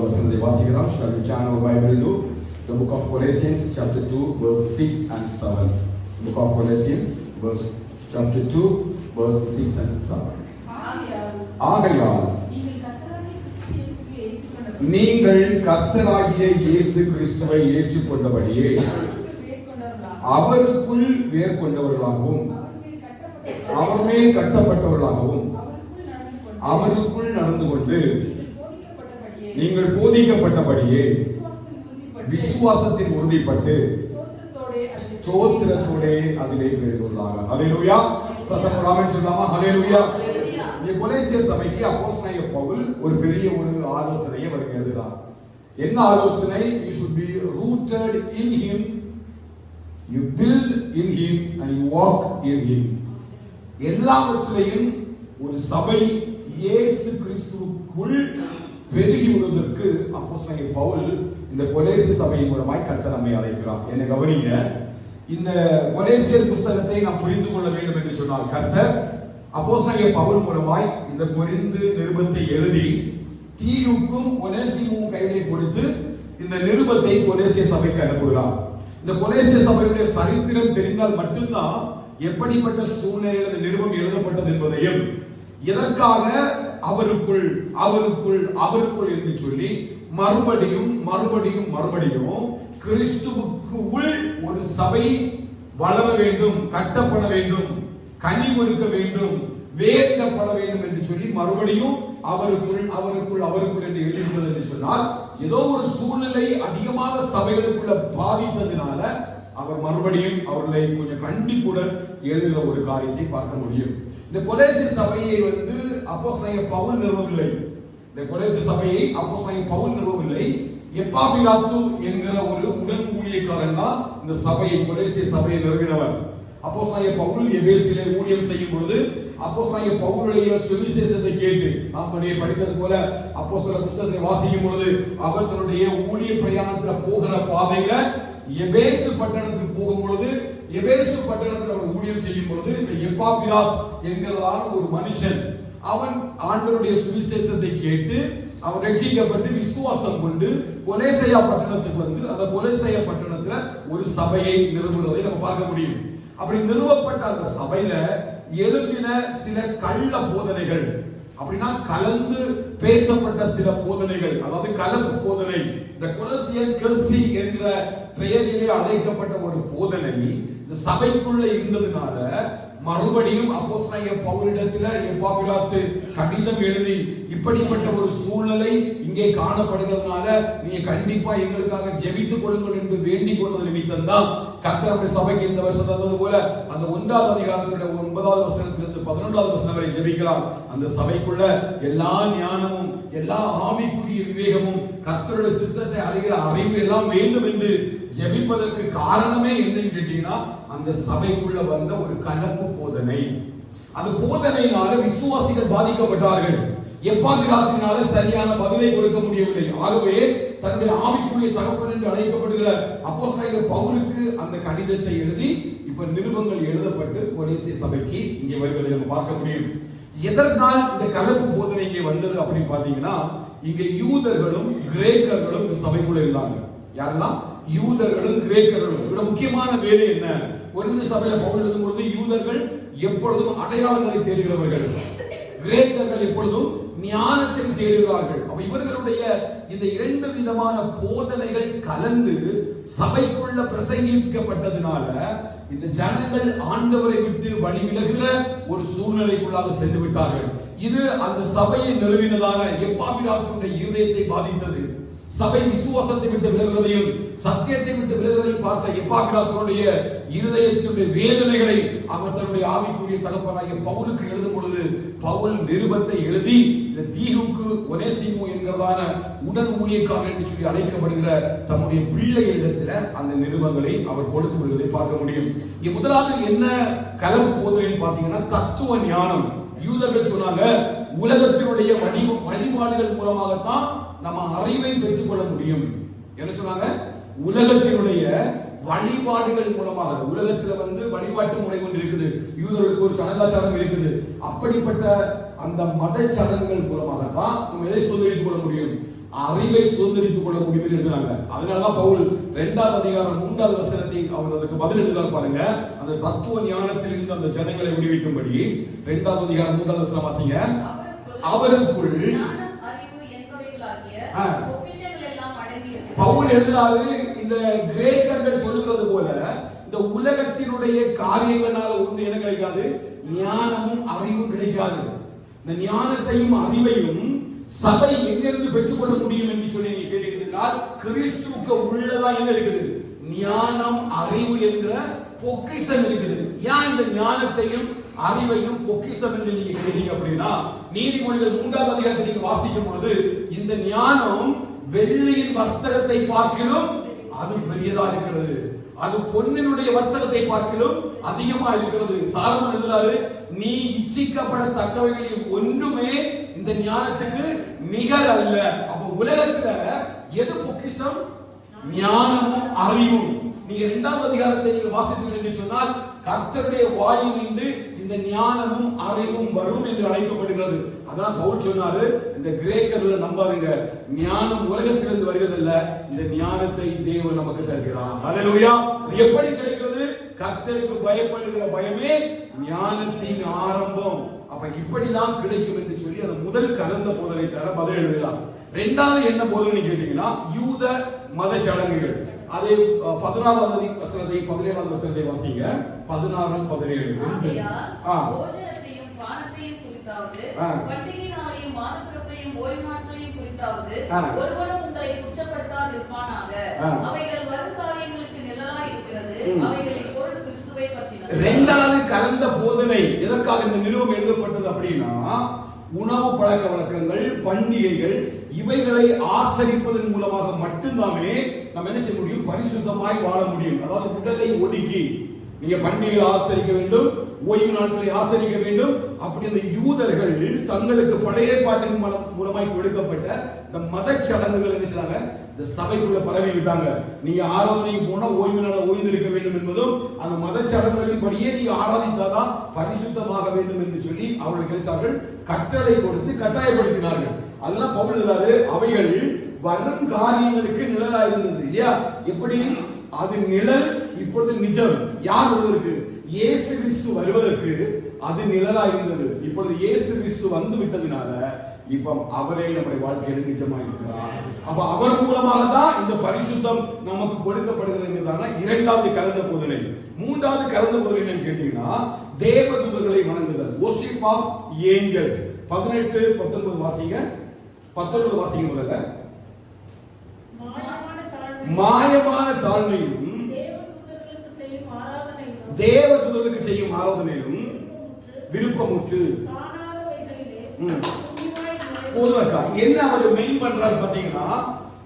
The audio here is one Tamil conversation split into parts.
வசனத்தை வாசிக்கலாம். Shall we turn our Bible to the book of Colossians chapter 2 verse 6 and 7. Book of Colossians chapter 2 verse 6 and 7. ஆகையால் நீங்கள் கர்த்தராகிய இயேசு கிறிஸ்துவை ஏற்றுக்கொண்டபடியே அவருக்குள் வேர் கொண்டவர்களாகவும் அவர் மேல் கட்டப்பட்டவர்களாகவும் அவருக்குள் நடந்து கொண்டு நீங்கள் போதிக்கப்பட்டபடியே விசுவாசத்தில் உறுதிப்பட்டு ஸ்தோத்திரத்தோடே அதிலே பெருகுவதாக. ஹல்லேலூயா. சத்தம் ஆமென் சொல்லாமா? ஹல்லேலூயா. இந்த கொலோசியர் சபைக்கு அப்போஸ்தலனாகிய பவுல் ஒரு பெரிய ஆலோசனையை அவருக்கு எழுதுறார். என்ன ஆலோசனை? You should be rooted in him, you build in him and you walk in him. எல்லாவற்றிலையும் ஒரு சபை இயேசு கிறிஸ்துவுக்குள் பெருகி விடுவதற்கு அப்போஸ்தலனாகிய பவுல் இந்த கொலோசியர் சபையின் மூலமாய் கர்த்தர் நம்மை அழைக்கிறார். என்ன கவனிங்க, இந்த கொலோசியர் புத்தகத்தை நாம் புரிந்து கொள்ள வேண்டும் என்று சொன்னால் கர்த்தர் அப்போஸ்தலனாகிய பவுல் மூலமாய் இந்த கொரிந்து நிருபத்தை எழுதி தீயுக்கும் ஒனேசிமும் கையிலே கொடுத்து இந்த நிருபத்தை கொலோசியர் சபைக்கு அனுப்புகிறார். இந்த கொலோசியர் சபையுடைய சரித்திரம் தெரிந்தால் மட்டும்தான் எப்படிப்பட்ட சூழ்நிலையில் இந்த நிருபம் எழுதப்பட்டது என்பதையும் எதற்காக அவருக்குள் அவருக்குள் அவருக்குள் என்று சொல்லி மறுபடியும் மறுபடியும் மறுபடியும் கிறிஸ்துவுக்கு உள் ஒரு சபை வளர வேண்டும், கட்டப்பட வேண்டும், கனி கொடுக்க வேண்டும், வேர்க்கப்பட வேண்டும் என்று சொல்லி மறுபடியும் அவருக்குள் அவருக்குள் அவருக்குள் என்று எழுதியுள்ளது என்று சொன்னால் ஏதோ ஒரு சூழ்நிலை அதிகமாக சபைகளுக்குள்ள பாதித்ததினால அவர் மறுபடியும் அவர்களை கொஞ்சம் கண்டிப்புடன் எழுதுகிற ஒரு காரியத்தை பார்க்க முடியும். இந்த கொலோசியர் சபையை அப்போஸ்தலனாகிய பவுல் நிறுவவில்லை. இந்த கொலோசியர் சபையை அப்போஸ்தலனாகிய பவுல் நிறுவவில்லை. எப்பாபிராத்து என்கிற ஒரு உடன் ஊழியக்காரன் தான் இந்த சபையை கொலோசியர் சபையை நிறுவினவர். அப்போஸ்தலனாகிய பவுல் எபேசிலே ஊழியம் செய்யும் பொழுது அப்போஸ்தலனாகிய பவுலுடைய சுவிசேஷத்தை கேட்டு நாம் படித்தது போல அப்போஸ்தலர் புத்தகத்தை வாசிக்கும் பொழுது அவர் தன்னுடைய ஊழிய பிரயாணத்துல போகிற பாதையில எபேசு பட்டணத்துக்கு போகும் பொழுது எபேசு பட்டணத்தில் அவர் ஊழியம் செய்யும் பொழுது இந்த எப்பாபிராத் என்கிறதான ஒரு மனுஷன் அவன் ஆண்டவருடைய சுவிசேஷத்தை கேட்டு அவன் ரட்சிக்கப்பட்டு விசுவாசம் கொண்டு கொலேசையா பட்டணத்துக்கு அந்த கொலேசையா பட்டணத்துல ஒரு சபையை நிறுவுவதை நம்ம பார்க்க முடியும். அப்படி நிறுவப்பட்ட அந்த சபையில எழுப்பின சில கள்ள போதனைகள், அப்படின்னா கலந்து பேசப்பட்ட சில போதனைகள், அதாவது கலப்பு போதனை, இந்த கொலோசியர் கெல்சி என்ற பெயரிலே அழைக்கப்பட்ட ஒரு போதனை இந்த சபைக்குள்ள இருந்ததுனால மறுபடியும் அப்போஸ்தலனாகிய பவுலிடத்துல எப்பாபிராத்து கடிதம் எழுதி இப்படிப்பட்ட ஒரு சூழ்நிலை இங்கே காணப்படுகிறதுனால நீங்க கண்டிப்பா எங்களுக்காக ஜெபித்துக் கொள்ளுங்கள் என்று வேண்டிக் கொண்டது நிமித்தம் தான் கர்த்தர் சபைக்கு இந்த வருஷம் தந்தது போல அந்த 1வது அதிகாரத்துடைய 9வது வசனத்திலிருந்து 11வது வசனம் வரை ஜெபிக்கலாம். அந்த சபைக்குள்ள எல்லா ஞானமும் எல்லா ஆவிக்குரிய விவேகமும் கர்த்தருடைய சித்தத்தை அறிகிற அறிவு எல்லாம் வேண்டும் என்று ஜெபிப்பதற்கு காரணமே என்னன்னு கேட்டீங்கன்னா அந்த சபைக்குள்ள வந்த ஒரு கலப்பு போதனை. அந்த போதனையினால விசுவாசிகள் பாதிக்கப்பட்டார்கள். எப்பாபிராத்தினால சரியான பதிலை கொடுக்க முடியவில்லை. ஆகவே தன்னுடைய ஆவிக்குரிய தகப்பன் என்று அழைக்கப்படுகிற அப்போஸ்தலனாகிய பவுலுக்கு அந்த கடிதத்தை எழுதி இப்ப நிருபங்கள் எழுதப்பட்டு கொலோசியர் சபைக்கு இங்கே வருவதை நம்ம பார்க்க முடியும். எதனால் இந்த கலப்பு போதனை இங்கே வந்தது அப்படின்னு பாத்தீங்கன்னா இங்க யூதர்களும் கிரேக்கர்களும் இந்த சபைக்குள்ள இருந்தாங்க. யாரெல்லாம்? யூதர்களும் கிரேக்கர்களும். இதோட முக்கியமான வேலை என்ன? கொரிந்து சபையில பவுல் எழுதும் பொழுது யூதர்கள் எப்பொழுதும் அடையாளங்களை தேடுகிறவர்கள், கிரேக்கர்கள் எப்பொழுதும் ஞானத்தை தேடுகிறார்கள். அப்ப இவர்களுடைய இந்த 2 விதமான போதனைகள் கலந்து சபைக்குள்ள பிரசங்கிக்கப்பட்டதுனால இந்த ஜனங்கள் ஆண்டவரை விட்டு வழி விலகுகிற ஒரு சூழ்நிலைக்குள்ளாக சென்று விட்டார்கள். இது அந்த சபையை நிறுவினதான எப்பாபிராத்துடைய இருதயத்தை பாதித்தது. சபை விசுவாசத்தை விட்டு விலகுவதையும் சத்தியத்தை விட்டு விலகுவதையும் பார்த்த எப்பாபிராத்துடைய இருதயத்தினுடைய வேதனைகளை அவர் தன்னுடைய ஆவிக்குரிய தகப்பனாகிய பவுலுக்கு எழுதும் பொழுது பவுல் நிருபத்தை எழுதி இந்த தீகுக்கு ஒனேசிமு என்கிறதான உடன் ஊழியக்காரர் என்று சொல்லி அழைக்கப்படுகிற தம்முடைய பிள்ளைகளிடத்துல அந்த நிருபங்களை அவர் கொடுத்து விடுவதை பார்க்க முடியும். இங்க முதலாவது என்ன கலப்பு போதனைன்னு பாத்தீங்கன்னா தத்துவ ஞானம். யூதர்கள் சொன்னாங்க உலகத்தினுடைய வழிபாடுகள் மூலமாகத்தான் நம்ம அறிவை பெற்றுக் கொள்ள முடியும். என்ன சொன்னாங்க? உலகத்தினுடைய வழிபாடுகள் மூலமாக. உலகத்துல வழிபாட்டு முறை கொண்டு இருக்குது, யூதர்களுக்கு ஒரு சடங்காச்சாரம் இருக்குது. அப்படிப்பட்ட அந்த மத சடங்குகள் மூலமாக தான் நம்ம எதை சுதந்திரித்துக் கொள்ள முடியும்? அறிவை சுதந்திரித்துக் கொள்ள முடியும் எழுதுறாங்க. அதனாலதான் பவுல் 2ஆம் அதிகாரம் 3வது வசனத்தை அவர் அதுக்கு பதில் எழுதுறார் பாருங்க. அந்த தத்துவ ஞானத்திலிருந்து அந்த ஜனங்களை விடுவிக்கும்படி 2ஆம் அதிகாரம் 3வது வசனம் வாசிங்க. அவருக்குள் பவுல் எழுதுறாரு, இந்த கிரேக்கர்கள் சொல்லுகிறது போல இந்த உலகத்தினுடைய காரியங்களால ஒன்று என்ன கிடைக்காது, ஞானமும் அறிவும் கிடைக்காது. இந்த ஞானத்தையும் அறிவையும் சபை எங்கிருந்து பெற்றுக்கொள்ள முடியும் என்று சொல்லி நீங்க கேட்டீர்கள், கிறிஸ்துவுக்கு உள்ளதான் என்ன இருக்குது, ஞானம் அறிவு என்ற பொக்கிஷம் இருக்குது. ஏன் இந்த ஞானத்தையும் அறிவையும் பொக்கிஷம் என்று நீங்க கேட்டீங்க அப்படின்னா, நீதிமொழிகள் 3ஆம் அதிகாரத்தை நீங்க வாசிக்கும் பொழுது இந்த ஞானம் வெள்ளியின் வர்த்தகத்தை பார்க்கிலும் அது பெரியதா இருக்கிறது, அது பொன்னினுடைய வர்த்தகத்தை பார்க்கிலும் அதிகமா இருக்கிறது. சாலமோன் எழுதுறாரு, நீ இச்சிக்கப்படத்தக்கவைகளில் ஒன்றுமே இந்த ஞானத்துக்கு நிகர் அல்ல. அப்ப உலகத்துல எது பொக்கிஷம்? ஞானமும் அறிவும். நீங்க 2ஆம் அதிகாரத்தை நீங்கள் வாசித்தீர்கள் என்று சொன்னால், கர்த்தருடைய வாயில் நின்று இந்த ஞானமும் அறிவும் வரும் என்று அழைக்கப்படுகிறது. அதான் பவுல் சொன்னாரு, இந்த கிரேக்கர்ல நம்பாதுங்க, ஞானம் உலகத்திலிருந்து வருகிறதில்ல, இந்த ஞானத்தை தேவன் நமக்கு தருகிறார். அல்லேலூயா. இது எப்படி கிடைக்கிறது? கர்த்தருக்கு பயப்படுகிற பயமே ஞானத்தின் ஆரம்பம். அப்ப இப்படிதான் கிடைக்கும் என்று சொல்லி அந்த முதல் கலந்த போதனைக்கார பதில் எழுதுகிறார். 2வது என்ன போதனை கேட்டீங்கன்னா, யூத மத சடங்குகள். அதை 16வது வசனத்தை 17வது வசனத்தை வாசிங்க. 16 17 போஜனத்தையும் பானத்தையும் குறித்தாவது, பண்டிகை நாளையும் மாதப்பிறப்பையும் ஓய்வு நாட்களையும் குறித்தாவது ஒருவனும் உங்களை குற்றப்படுத்தாது இருப்பானாக. அவைகள் வரும் காரியங்களுக்கு நிழலாய் இருக்கிறது, அவைகளின் பொருள் கிறிஸ்துவை பற்றினது. 2வது கலந்த போதனை எதற்காக இந்த நிறுவனம் எழுதப்பட்டது அப்படின்னா, உணவு பழக்க வழக்கங்கள், பண்டிகைகள் இவைகளை ஆசரிப்பதன் மூலமாக மட்டும்தாமே நம்ம என்ன செய்ய முடியும், பரிசுத்தமாய் வாழ முடியும். அதாவது உடலை ஒடுக்கி நீங்க பண்டிகைகளை ஆசரிக்க வேண்டும், ஓய்வு நாட்களை ஆசரிக்க வேண்டும். அப்படி அந்த யூதர்கள் தங்களுக்கு பழைய ஏற்பாட்டின் மூலமாய் கொடுக்கப்பட்ட இந்த மத சடங்குகள் என்ன செய்றாங்க, இந்த சபைக்குள்ள பரவி விட்டாங்க. நீங்க ஆராதனைக்கு போனா ஓய்வு நாள் ஓய்ந்து இருக்க வேண்டும் என்பதும், அந்த மத சடங்குகளின் படியே நீங்க ஆராதித்தாதான் பரிசுத்தமாக வேண்டும் என்று சொல்லி அவர்களுக்கு கட்டளை கொடுத்து கட்டாயப்படுத்தினார்கள். அதெல்லாம் பவுல் எழுதுறாரு, அவைகள் வரும் காரியங்களுக்கு நிழலா இருந்தது இல்லையா? எப்படி அது நிழல், இப்பொழுது நிஜம். யார் வருவதற்கு? இயேசு கிறிஸ்து வருவதற்கு அது நிழலா இருந்தது. இப்பொழுது இயேசு கிறிஸ்து வந்து விட்டதினால இப்ப அவரே நம்முடைய வாழ்க்கையில் நிஜமா இருக்கிறார். அப்ப அவர் மூலமாக தான் இந்த பரிசுத்தம் நமக்கு கொடுக்கப்படுகிறது என்பதான 2வது கலந்த போதனை. 3வது கலந்த போதனை என்னன்னு கேட்டீங்கன்னா, தேவதூதர்களை வணங்குதல், worship of angels. 18 19 வாசிங்க. 19 வாசிங்க முதல்ல. மாயமான தாழ்மையும் தேவதூதர்களுக்கு செய்யும் ஆராதனையிலும் விருப்பமுற்று போதுவக்கா என்ன அவர் மெயின் பண்றாரு பாத்தீங்கன்னா,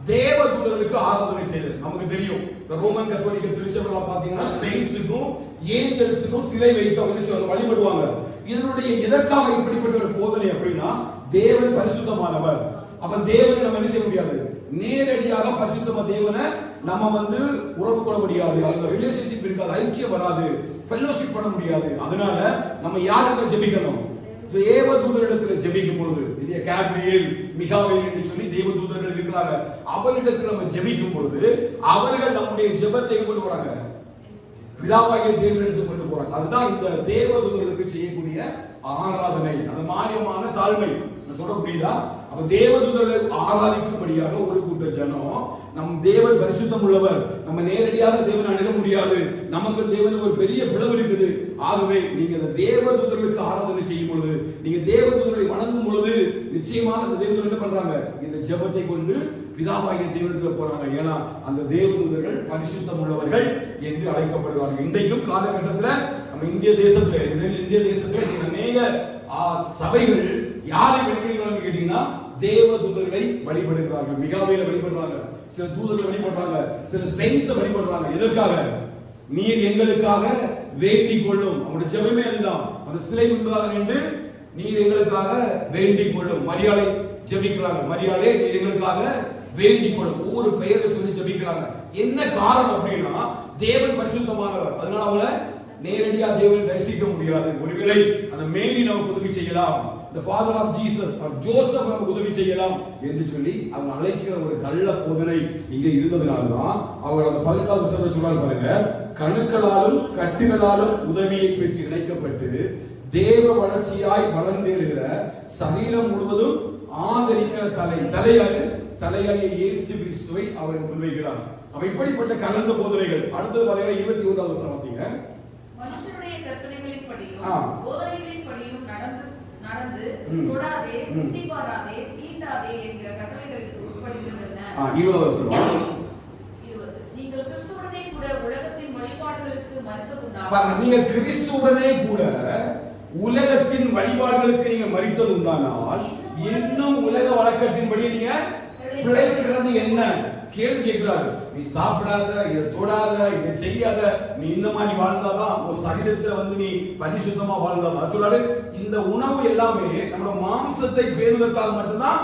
தேவதூதர்களுக்கு ஆராதனை செய்தல். நமக்கு தெரியும், இந்த ரோமன் கத்தோலிக்க திருச்சபையில பாத்தீங்கன்னா செயின்ட்ஸுக்கும் ஏஞ்சல்ஸுக்கும் சிலை வைத்து அவங்க வழிபடுவாங்க. இதனுடைய எதற்காக இப்படிப்பட்ட ஒரு போதனை அப்படின்னா, தேவன் பரிசுத்தமானவர். அப்ப தேவனை நம்ம என்ன செய்ய முடியாது, நேரடியாக பரிசுத்தமா தேவனை நம்ம உறவு கொள்ள முடியாது, அந்த ரிலேஷன்ஷிப் இருக்காது, ஐக்கியம் வராது, ஃபெல்லோஷிப் பண்ண முடியாது. அதனால நம்ம யாரிடத்துல ஜெபிக்கணும்? தேவதூதரிடத்துல ஜெபிக்கும் பொழுது, இல்லையா, கேப்ரியேல் மிகாவேல் என்று சொல்லி தேவதூதர்கள் இருக்கிறாங்க. அவரிடத்துல நம்ம ஜெபிக்கும் பொழுது அவர்கள் நம்முடைய ஜெபத்தை கொண்டு போறாங்க, பிதாவாகிய தேவனிடத்துக்கு கொண்டு போறாங்க. அதுதான் இந்த தேவதூதர்களுக்கு செய்யக்கூடிய ஆராதனை, அது மாயமான தாழ்மை. சொல்ல புரியுதா? அப்ப தேவதூதர்கள் ஆராதிக்கும்படியாக ஒரு கூட்ட ஜனம், நம் தேவன் பரிசுத்தம் உள்ளவர், நம்ம நேரடியாக தேவனை அணுக முடியாது, நமக்கு தேவனுக்கு ஒரு பெரிய பிளவு இருக்குது. ஆகவே நீங்க இந்த தேவதூதர்களுக்கு ஆராதனை செய்யும் பொழுது, நீங்க தேவதூதர்களை வணங்கும் பொழுது நிச்சயமாக அந்த தேவதூதர்கள் என்ன பண்றாங்க, இந்த ஜெபத்தை கொண்டு பிதாவாகிய தேவனிடத்தில் போறாங்க. ஏன்னா அந்த தேவதூதர்கள் பரிசுத்தம் உள்ளவர்கள் என்று அழைக்கப்படுவார்கள். இன்றைக்கும் காலகட்டத்தில் நம்ம இந்திய தேசத்துல அநேக சபைகள் யாரை வழிபடுகிறார்கள் கேட்டீங்கன்னா, தேவதூதர்களை வழிபடுகிறார்கள். மிகாவேலை வழிபடுறாங்க, சில தூதர்களை வழிபடுறாங்க, சில செயின்ட்ஸை வழிபடுறாங்க. எதற்காக? நீர் எங்களுக்காக வேண்டிக் கொள்ளும். அவருடைய ஜெபமே அதுதான். அந்த சிலை முன்பதாக நின்று நீர் எங்களுக்காக வேண்டிக் கொள்ளும். மரியாதை ஜெபிக்கிறாங்க, மரியாதை நீர் எங்களுக்காக வேண்டிக் கொள்ளும். ஒவ்வொரு பெயரை சொல்லி ஜெபிக்கிறாங்க. என்ன காரணம் அப்படின்னா, தேவன் பரிசுத்தமானவர். அதனால அவங்கள நேரடியாக தேவனை தரிசிக்க முடியாது. ஒருவேளை அந்த மேரி நமக்கு உதவி செய்யலாம், the father of Jesus or Joseph நமக்கு உதவி செய்யலாம் என்று சொல்லி அவங்க அழைக்கிற ஒரு கள்ள போதனை இங்கே இருந்ததனால தான் அவர் அந்த 18வது வசனத்தை சொல்றாரு பாருங்க, கணுக்களாலும் கட்டுகளாலும் உதவியை பெற்று இணைக்கப்பட்டு தேவ வளர்ச்சியாய் வளர்ந்தேறுகிற சரீரம் முழுவதும் ஆதரிக்கிற தலையாகிய இயேசு கிறிஸ்துவை அவர் முன்வைக்கிறார். அப்ப இப்படிப்பட்ட கலந்த போதனைகள். அடுத்தது பாத்தீங்கன்னா 21வது வசனம் வாசிங்க. மனுஷருடைய கற்பனைகளின்படியும் போதனைகளின்படியும் நடந்து தொடாதே, ருசிபாராதே, தீண்டாதே என்கிற கட்டளைகளுக்கு உட்படுகின்றன. 20வது வசனம். நீங்கள் கிறிஸ்துவுடனே கூட உலகத்தின் வழிபாடுகளுக்கு மரித்ததுண்டானால், பாருங்க, நீங்க கிறிஸ்துவுடனே கூட உலகத்தின் வழிபாடுகளுக்கு நீங்க மரித்ததுண்டானால் இன்னும் உலக வழக்கத்தின்படி நீங்க பிழைக்கிறது என்ன? கேள்வி கேட்கிறாரு. நீ சாப்பிடாத, இதை தொடாத, இதை செய்யாத, நீ இந்த மாதிரி வாழ்ந்தாதான் ஒரு சரீரத்துல நீ பரிசுத்தமா வாழ்ந்தாதான் சொல்றாரு. இந்த உணவு எல்லாமே நம்மளோட மாம்சத்தை பேணுவதற்காக மட்டும்தான்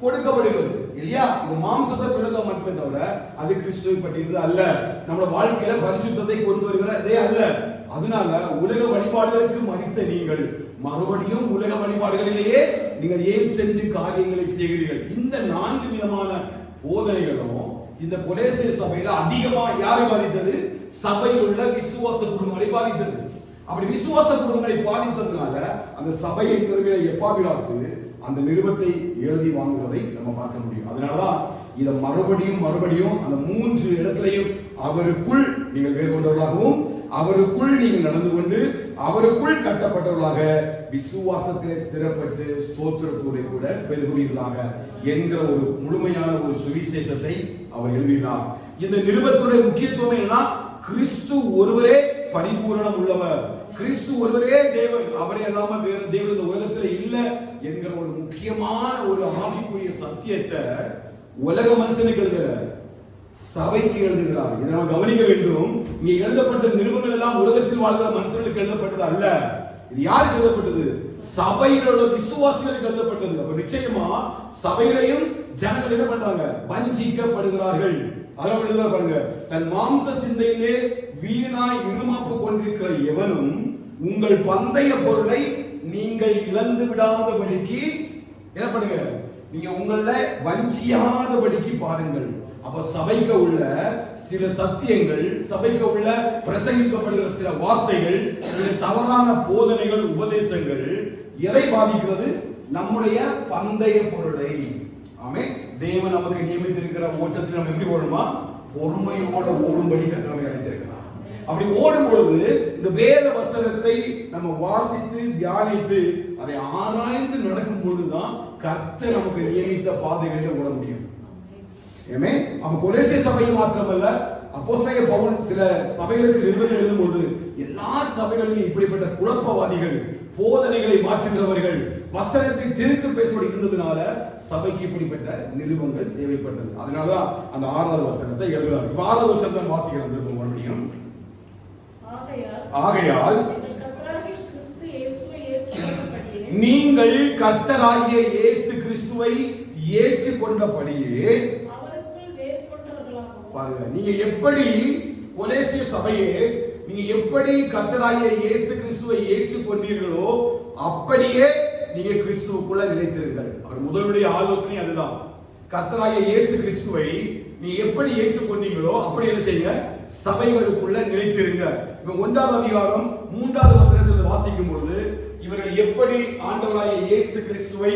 கொடுக்கப்படுகிறது இல்லையா? இது மாம்சத்தை பேணுவதற்காக மட்டுமே தவிர அது கிறிஸ்துவை பற்றியது அல்ல. நம்மளோட வாழ்க்கையில பரிசுத்தத்தை கொண்டு வருகிறதே அல்ல. அதனால உலக வழிபாடுகளுக்கு மரித்த நீங்கள் மறுபடியும் உலக வழிபாடுகளிலேயே நீங்கள் ஏன் சென்று காரியங்களை செய்கிறீர்கள்? இந்த 4 விதமான போதனைகளும் இந்த கொலோசே சபையில அதிகமா யாரை பாதித்தது? சபையில் உள்ள விசுவாச குடும்பங்களை பாதித்தது. அப்படி விசுவாச குடும்பங்களை பாதித்ததுனால அந்த சபையை நிறுவின எப்பாபிராக்கு அந்த நிருபத்தை எழுதி வாங்குவதை நம்ம பார்க்க முடியும். அதனாலதான் இதை மறுபடியும் அந்த 3 இடத்திலையும் அவருக்குள் நீங்கள் வேறு கொண்டவர்களாகவும் அவருக்குள் நீங்கள் நடந்து கொண்டு அவருக்குள் கட்டப்பட்டவர்களாக விசுவாசத்திலே ஸ்திரப்பட்டு ஸ்தோத்திரத்தோடு கூட பெருகுவீர்களாக என்கிற ஒரு முழுமையான ஒரு சுவிசேஷத்தை அவர் எழுதினார். இந்த நிருபத்துடைய முக்கியத்துவம் என்னன்னா, கிறிஸ்து ஒருவரே பரிபூரணம் உள்ளவர், கிறிஸ்து ஒருவரே தேவன், அவரே இல்லாம வேற தேவன் இந்த உலகத்துல இல்ல என்கிற ஒரு முக்கியமான ஒரு ஆவிக்குரிய சத்தியத்தை உலக மனுஷனுக்கு எழுதுகிறார், சபைக்கு எழுதுகிறார். இதை நம்ம கவனிக்க வேண்டும். இங்கே எழுதப்பட்ட நிருபங்கள் எல்லாம் உலகத்தில் வாழ்கிற மனுஷர்களுக்கு எழுதப்பட்டது அல்ல. இது யாருக்கு எழுதப்பட்டது? சபையில் உள்ள விசுவாசிகளுக்கு எழுதப்பட்டது. அப்ப நிச்சயமா சபையிலையும் ஜனங்கள் என்ன பண்றாங்க? வஞ்சிக்கப்படுகிறார்கள். அதனால எழுதுற பாருங்க, தன் மாம்ச சிந்தையிலே வீணாய் இருமாப்பு கொண்டிருக்கிற எவனும் உங்கள் பந்தய பொருளை நீங்கள் இழந்து விடாதபடிக்கு என்ன பண்ணுங்க? நீங்க உங்களை வஞ்சியாதபடிக்கு பாருங்கள். அப்ப சபைக்கு உள்ள சில சத்தியங்கள், சபைக்கு உள்ள பிரசங்கிக்கப்படுகிற சில வார்த்தைகள், சில தவறான போதனைகள், உபதேசங்கள் எதை பாதிக்கிறது? நம்முடைய பந்தய பொருளை. ஆமென். தேவன் நமக்கு நியமித்திருக்கிற ஓட்டத்தில் நம்ம எப்படி ஓடணுமா? பொறுமையோட ஓடும்படி கர்த்தர் நம்மை அழைத்திருக்கிறார். அப்படி ஓடும் பொழுது இந்த வேத வசனத்தை நம்ம வாசித்து தியானித்து அதை ஆராய்ந்து நடக்கும் பொழுதுதான் கர்த்தர் நமக்கு நியமித்த பாதைகளில் ஓட முடியும். அப்ப கொலோசே சபையை மாத்திரமல்ல, அப்போஸ்தலனாகிய பவுல் சில சபைகளுக்கு நிருபங்கள் எழுதும் பொழுது எல்லா சபைகளிலும் இப்படிப்பட்ட குழப்பவாதிகள், போதனைகளை மாற்றுகிறவர்கள், வசனத்தை திரித்து பேசுவது இருந்ததுனால சபைக்கு இப்படிப்பட்ட நிருபங்கள் தேவைப்பட்டது. அதனாலதான் அந்த 6வது வசனத்தை எழுதுறாங்க. 6வது வசனத்தை வாசிக்கலாம் திரும்ப மறுபடியும். ஆகையால் நீங்கள் கர்த்தராகிய இயேசு கிறிஸ்துவை ஏற்றுக்கொண்டபடியே பாருங்க, நீங்க எப்படி கொலோசிய சபையே நீங்க எப்படி கர்த்தராகிய இயேசு கிறிஸ்துவை ஏற்றுக்கொண்டீர்களோ அப்படியே நீங்க கிறிஸ்துவுக்குள்ள நிலைத்திருங்கள். அவர் முதலுடைய ஆலோசனை அதுதான். கர்த்தராகிய இயேசு கிறிஸ்துவை நீ எப்படி ஏற்றுக்கொண்டீங்களோ அப்படி என்ன செய்யுங்க? சபைகளுக்குள்ள நிலைத்திருங்க. இப்ப 1வது அதிகாரம் 3வது வசனத்தில் வாசிக்கும் பொழுது இவர்கள் எப்படி ஆண்டவராகிய இயேசு கிறிஸ்துவை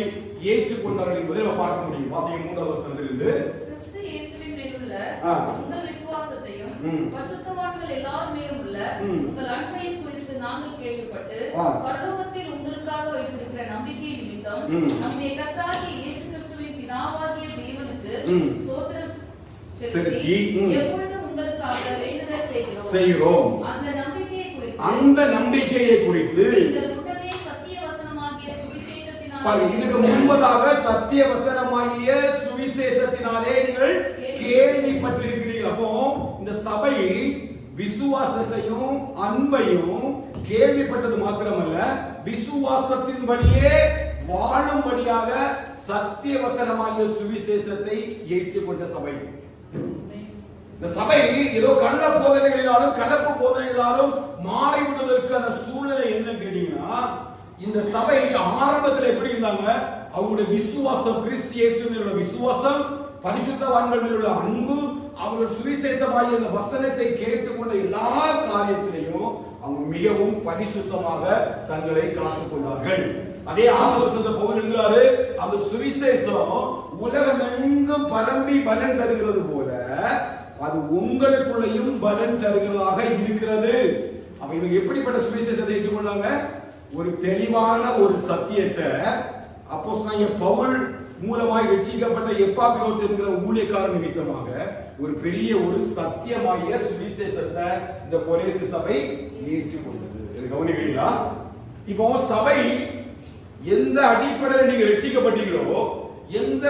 ஏற்றுக்கொண்டார்கள் என்பதை நம்ம பார்க்க முடியும். வாசிக்கும் 3வது வசனத்திலிருந்து, கிறிஸ்து இயேசுவின் மேலுள்ள உங்கள் விசுவாசத்தையும் பரிசுத்தவான்கள் எல்லார் மேலும் உள்ள உங்கள் அன்பையும் குறித்து நாங்கள் கேள்விப்பட்டு பரலோகத்தில் உங்களுக்காக வைத்திருக்கிற நம்பிக்கை நிமித்தம் நம்முடைய கர்த்தராகிய இயேசு கிறிஸ்துவின் பிதாவாகிய தேவனுக்கு ஸ்தோத்திரம் செலுத்தி எப்பொழுதும் உங்களுக்காக வேண்டுதல் செய்கிறோம். அந்த நம்பிக்கையை குறித்து இதுக்கு முன்பதாக சத்திய வசனமாகிய சுவிசேஷத்தினாலே நீங்கள் கேள்விப்பட்டிருக்கிறீர்கள். அப்போ இந்த சபை விசுவாசத்தையும் அன்பையும் கேள்விப்பட்டது மாத்திரமல்ல, விசுவாசத்தின்படியே வாழும்படியாக சத்திய வசனமாகிய சுவிசேஷத்தை ஏற்றுக்கொண்ட சபை. இந்த சபை ஏதோ கள்ள போதனைகளினாலும் கலப்பு போதனைகளாலும் மாறிவிடுவதற்கான சூழ்நிலை என்ன கேட்டீங்கன்னா, இந்த சபை ஆரம்பத்தில் எப்படி இருந்தாங்க? அவங்களுடைய விசுவாசம், கிறிஸ்து இயேசுவின் உள்ள விசுவாசம், பரிசுத்தவான்கள் மேல் உள்ள அன்பு, அவர்கள் சுவிசேஷமாகிய அந்த வசனத்தை கேட்டுக்கொண்ட எல்லா காரியத்திலையும் அவங்க மிகவும் பரிசுத்தமாக தங்களை காத்துக் கொண்டார்கள். அதே ஆசவசந்த பவுல் என்கிறாரு, அந்த சுவிசேஷம் உலகமெங்கும் பரம்பி பலன் தருகிறது போல அது உங்களுக்குள்ளேயும் பலன் தருகிறதாக இருக்கிறது. அப்ப இவங்க எப்படிப்பட்ட சுவிசேஷத்தை ஏற்றுக்கொண்டாங்க? ஒரு தெளிவான ஒரு சத்தியத்தை அப்போஸ்தலனாகிய பவுல் மூலமாய் ரட்சிக்கப்பட்ட எப்பாப்பிரோத் என்கிற ஊழியக்காரன் நிமித்தமாக ஒரு பெரிய ஒரு சத்தியமாகிய சுவிசேஷத்தை இந்த கொலேசி சபை ஏற்றுக்கொண்டது. கவனிக்கிறீங்களா? இப்போ சபை எந்த அடிப்படையில் நீங்க ரட்சிக்கப்பட்டீங்களோ, எந்த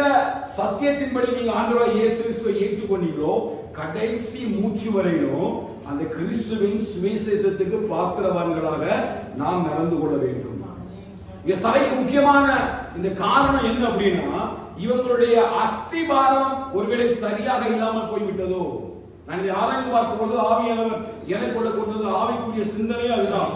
சத்தியத்தின்படி நீங்க ஆண்டவராகிய இயேசு கிறிஸ்துவை ஏற்றுக்கொண்டீங்களோ, கடைசி மூச்சு வரையிலும் அந்த கிறிஸ்துவின் சுவிசேஷத்துக்கு பாத்திரவான்களாக நாம் நடந்து கொள்ள வேண்டும். இந்த சபைக்கு முக்கியமான இந்த காரணம் என்ன அப்படின்னா, இவங்களுடைய அஸ்திபாரம் ஒருவேளை சரியாக இல்லாமல் போய்விட்டதோ. நான் இதை ஆராய்ந்து பார்க்கும் பொழுது ஆவியானவர் எனக்குள்ள கொண்டது ஆவிக்குரிய சிந்தனை அதுதான்.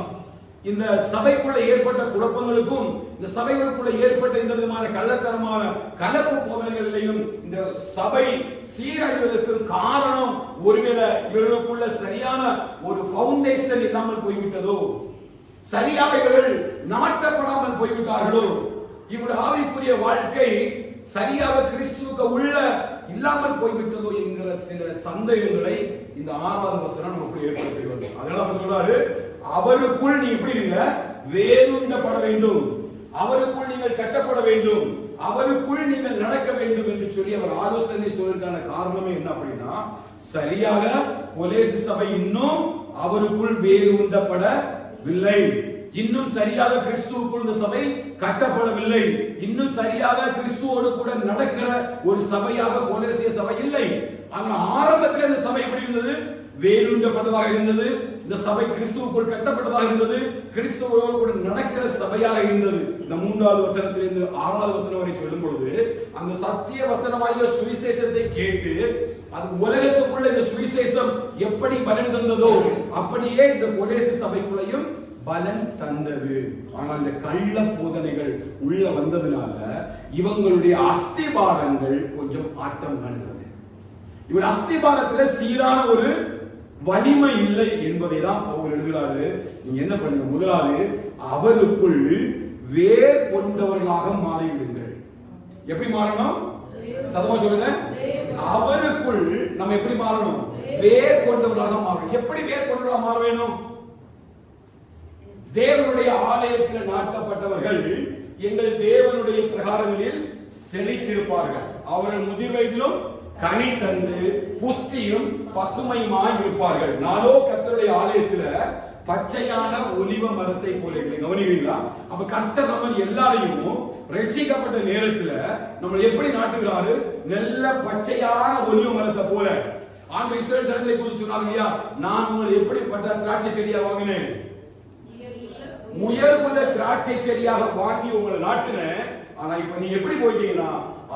இந்த சபைக்குள்ள ஏற்பட்ட குழப்பங்களுக்கும் இந்த சபைகளுக்குள்ள ஏற்பட்ட இந்த விதமான கள்ளத்தனமான கலப்பு போதனைகளிலையும் இந்த சபை சீரழிவதற்கு காரணம் ஒருவேளை இவர்களுக்குள்ள சரியான ஒரு ஃபவுண்டேஷன் இல்லாமல் போய்விட்டதோ, சரியாக இவர்கள் நாட்டப்படாமல் போய்விட்டார்களோ, இவருடைய ஆவிக்குரிய வாழ்க்கை சரியாக கிறிஸ்துவுக்கு உள்ள இல்லாமல் போய்விட்டதோ என்கிற சில சந்தேகங்களை இந்த 6வது வசனம் நமக்கு ஏற்படுத்துகிறது. அதனால அவர் சொல்றாரு, அவருக்குள் நீ எப்படி இருங்க, வேரூன்றப்பட வேண்டும், அவருக்குள் நீங்கள் கட்டப்பட வேண்டும், அவருக்குள் நீங்கள் நடக்க வேண்டும் என்று சொல்லி அவர் ஆலோசனை சொல்வதற்கான காரணமே என்ன அப்படின்னா, சரியாக கொலேசி சபை இன்னும் அவருக்குள் வேரூன்றப்படவில்லை, இன்னும் சரியாக கிறிஸ்துவுக்குள் இந்த சபை கட்டப்படவில்லை, இன்னும் சரியாக கிறிஸ்துவோடு கூட நடக்கிற ஒரு சபையாக கொலேசிய சபை இல்லை. ஆனா ஆரம்பத்தில் இந்த சபை எப்படி இருந்தது? வேரூன்றப்பட்டதாக இருந்தது. இந்த சபை கிறிஸ்துவுக்குள் கட்டப்பட்டதாக இருந்தது, கிறிஸ்துவோடு கூட நடக்கிற சபையாக இருந்தது. இந்த 3வது வசனத்திலிருந்து 6வது வசனம் வரை சொல்லும் பொழுது அந்த சத்திய வசனமாகிய சுவிசேஷத்தை கேட்டு அது உலகத்துக்குள்ள இந்த சுவிசேஷம் எப்படி பலன் தந்ததோ அப்படியே இந்த கொலேசி சபைக்குள்ளையும் பலன் தந்தது. ஆனால் இந்த கள்ள போதனைகள் உள்ள வந்ததுனால இவங்களுடைய அஸ்திபாரங்கள் கொஞ்சம் ஆட்டம் காண்கிறது. இவர் அஸ்திபாரத்துல சீரான ஒரு வலிமை இல்லை என்பதை தான் பவுல் எழுதுகிறாரு. நீங்க என்ன பண்ணுங்க, முதலாவது அவருக்குள் வேர் கொண்டவர்களாக மாறிவிடுங்கள். எப்படி மாறணும்? சத்தமா சொல்லுங்க. அவருக்குள் நம்ம எப்படி மாறணும்? வேர் கொண்டவர்களாக மாறணும். எப்படி வேர் கொண்டவர்களாக மாற வேணும்? தேவனுடைய ஆலயத்தில் நாட்டப்பட்டவர்கள் எங்கள் தேவனுடைய பிரகாரங்களில் செழித்திருப்பார்கள், அவர்கள் முதிர் வயதிலும் கனி தந்து புஷ்டியும் பசுமையுமாய் இருப்பார்கள். நானோ கர்த்தருடைய ஆலயத்துல பச்சையான ஒலிவ மரத்தை போல. கவனிக்கிறீங்களா? அப்ப கர்த்தர் நம்ம எல்லாரையும் ரட்சிக்கப்பட்ட நேரத்துல நம்ம எப்படி நாட்டுகிறாரு? நல்ல பச்சையான ஒலிவ மரத்தை போல. ஆண்டு இஸ்ரவேல் ஜனங்களை குறித்து சொன்னாங்க இல்லையா, நான் உங்களை எப்படிப்பட்ட திராட்சை செடியா வாங்கினேன்? உயர்வுள்ள திராட்சை செடியாக வாங்கி உங்களை நாட்டினேன். ஆனா இப்ப நீ எப்படி போயிட்டீங்கன்னா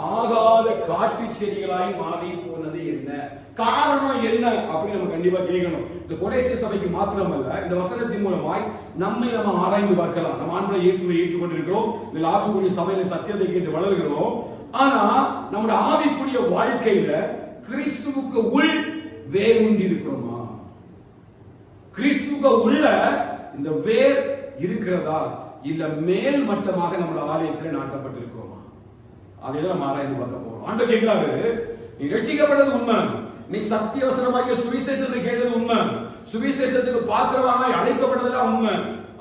ஆகாத காட்டு செடிகளாய் மாறி போனது என்ன? காரணம் என்ன அப்படின்னு நம்ம கண்டிப்பா கேட்கணும். இந்த கொலேசிய சபைக்கு மாத்திரமல்ல, இந்த வசனத்தின் மூலமாய் நம்ம ஆராய்ந்து பார்க்கலாம். நம்ம ஆண்டவராகிய இயேசுவை ஏற்றுக்கொண்டிருக்கிறோம், இந்த ஆவிக்குரிய சபையில சத்தியத்தை கேட்டு வளர்கிறோம். ஆனா நம்முடைய ஆவிக்குரிய வாழ்க்கையில கிறிஸ்துவுக்கு உள் வேரூன்றி இருக்கிறோமா? கிறிஸ்துவுக்கு உள்ள இந்த வேர் இருக்கிறதா? இல்ல மேல் மட்டமாக நம்முடைய ஆலயத்தில் நாட்டப்பட்டிருக்கிறோமா? அதை நம்ம ஆராய்ந்து பார்க்க போறோம். ஆண்டவர் கேட்கிறாரு, நீ ரட்சிக்கப்பட்டது உண்மை, நீ சத்தியவசனமாகிய சுவிசேஷத்தை கேட்டது உண்மை, சுவிசேஷத்துக்கு பாத்திரமாய் அழைக்கப்பட்டதெல்லாம் உண்மை.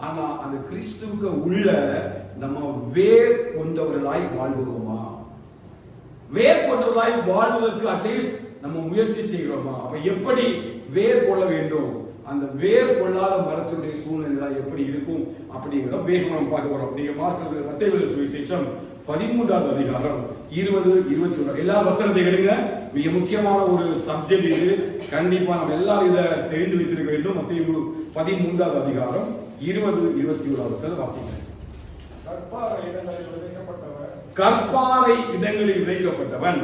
ஆனா அந்த கிறிஸ்துவுக்கு உள்ள நம்ம வேர் கொண்டவர்களாய் வாழ்கிறோமா? வேர் கொண்டவர்களாய் வாழ்வதற்கு அட்லீஸ்ட் நம்ம முயற்சி செய்கிறோமா? அப்ப எப்படி வேர் கொள்ள வேண்டும்? அந்த வேர் கொள்ளாத மரத்துடைய சூழ்நிலை எப்படி இருக்கும் அப்படிங்கிறத வேகமா நம்ம பார்க்க போறோம். நீங்க பார்க்கிறது மத்தேயு சுவிசேஷம் 13வது அதிகாரம் 20-21 எல்லா வசனத்தை எடுங்க. மிக முக்கியமான ஒரு சப்ஜெக்ட் இது. கண்டிப்பா நம்ம எல்லாரும் இதை தெரிந்து வைத்திருக்க வேண்டும். மத்தேயு 13வது அதிகாரம் 20-21 வசனம் வாசிங்க. கற்பாறை இடங்களில் விதைக்கப்பட்டவன்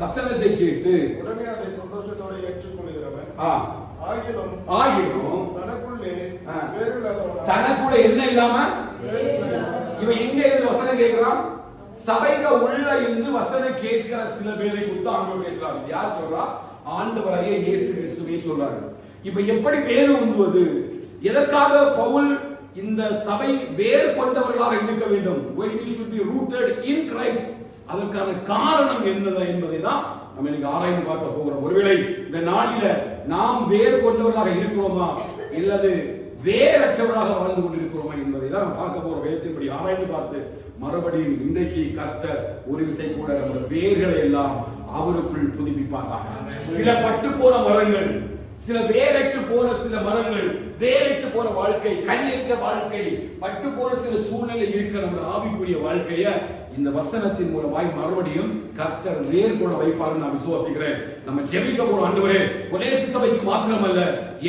வசனத்தை கேட்டு உடனே அதை சந்தோஷத்தோடு ஏற்றுக்கொள்கிறவன் ஆகிலும் ஆகிலும் தனக்குள்ளே வேறுள்ளவனாய் தனக்குள்ள என்ன இல்லாம இவன் எங்க இருந்து வசனம் கேட்கிறான்? சபைக்கு உள்ள இருந்து வசனம் கேட்கிற சில பேரை குறித்து ஆண்டவர் பேசுறாரு. யார் சொல்றா? ஆண்டவராகிய இயேசு கிறிஸ்துவே சொல்றாரு. இப்ப எப்படி வேறு உண்டுவது? எதற்காக பவுல் இந்த சபை வேறு கொண்டவர்களாக இருக்க வேண்டும்? why we should be rooted in Christ. அதற்கான காரணம் என்ன என்பதை தான் நம்ம இன்னைக்கு ஆராய்ந்து பார்க்க போகிறோம். ஒருவேளை இந்த நாளில நாம் வேறு கொண்டவர்களாக இருக்கிறோமா இல்லது வேறற்றவர்களாக வாழ்ந்து கொண்டிருக்கிறோமா என்பதை தான் பார்க்க போறோம். வேதத்தின்படி ஆராய்ந்து பார்த்து மறுபடியும் இன்றைக்கு கர்த்தர் ஒரு விசை கூட நம்முடைய வேர்களை எல்லாம் அவருக்குள் புதுப்பிப்பாங்க. சில பட்டு போன மரங்கள், சில வேறற்று போன சில மரங்கள், வேறற்று போன வாழ்க்கை, கனியற்ற வாழ்க்கை, பட்டு போன சில சூழ்நிலை இருக்கிற நம்முடைய ஆவிக்குரிய வாழ்க்கைய இந்த வசனத்தின் மூலமாய் மறுபடியும் கர்த்தர் வேர் கொள்ள வைப்பார் நான் விசுவாசிக்கிறேன். நம்ம ஜெபிக்க போற ஆண்டவரே, கொலேசி சபைக்கு மாத்திரமல்ல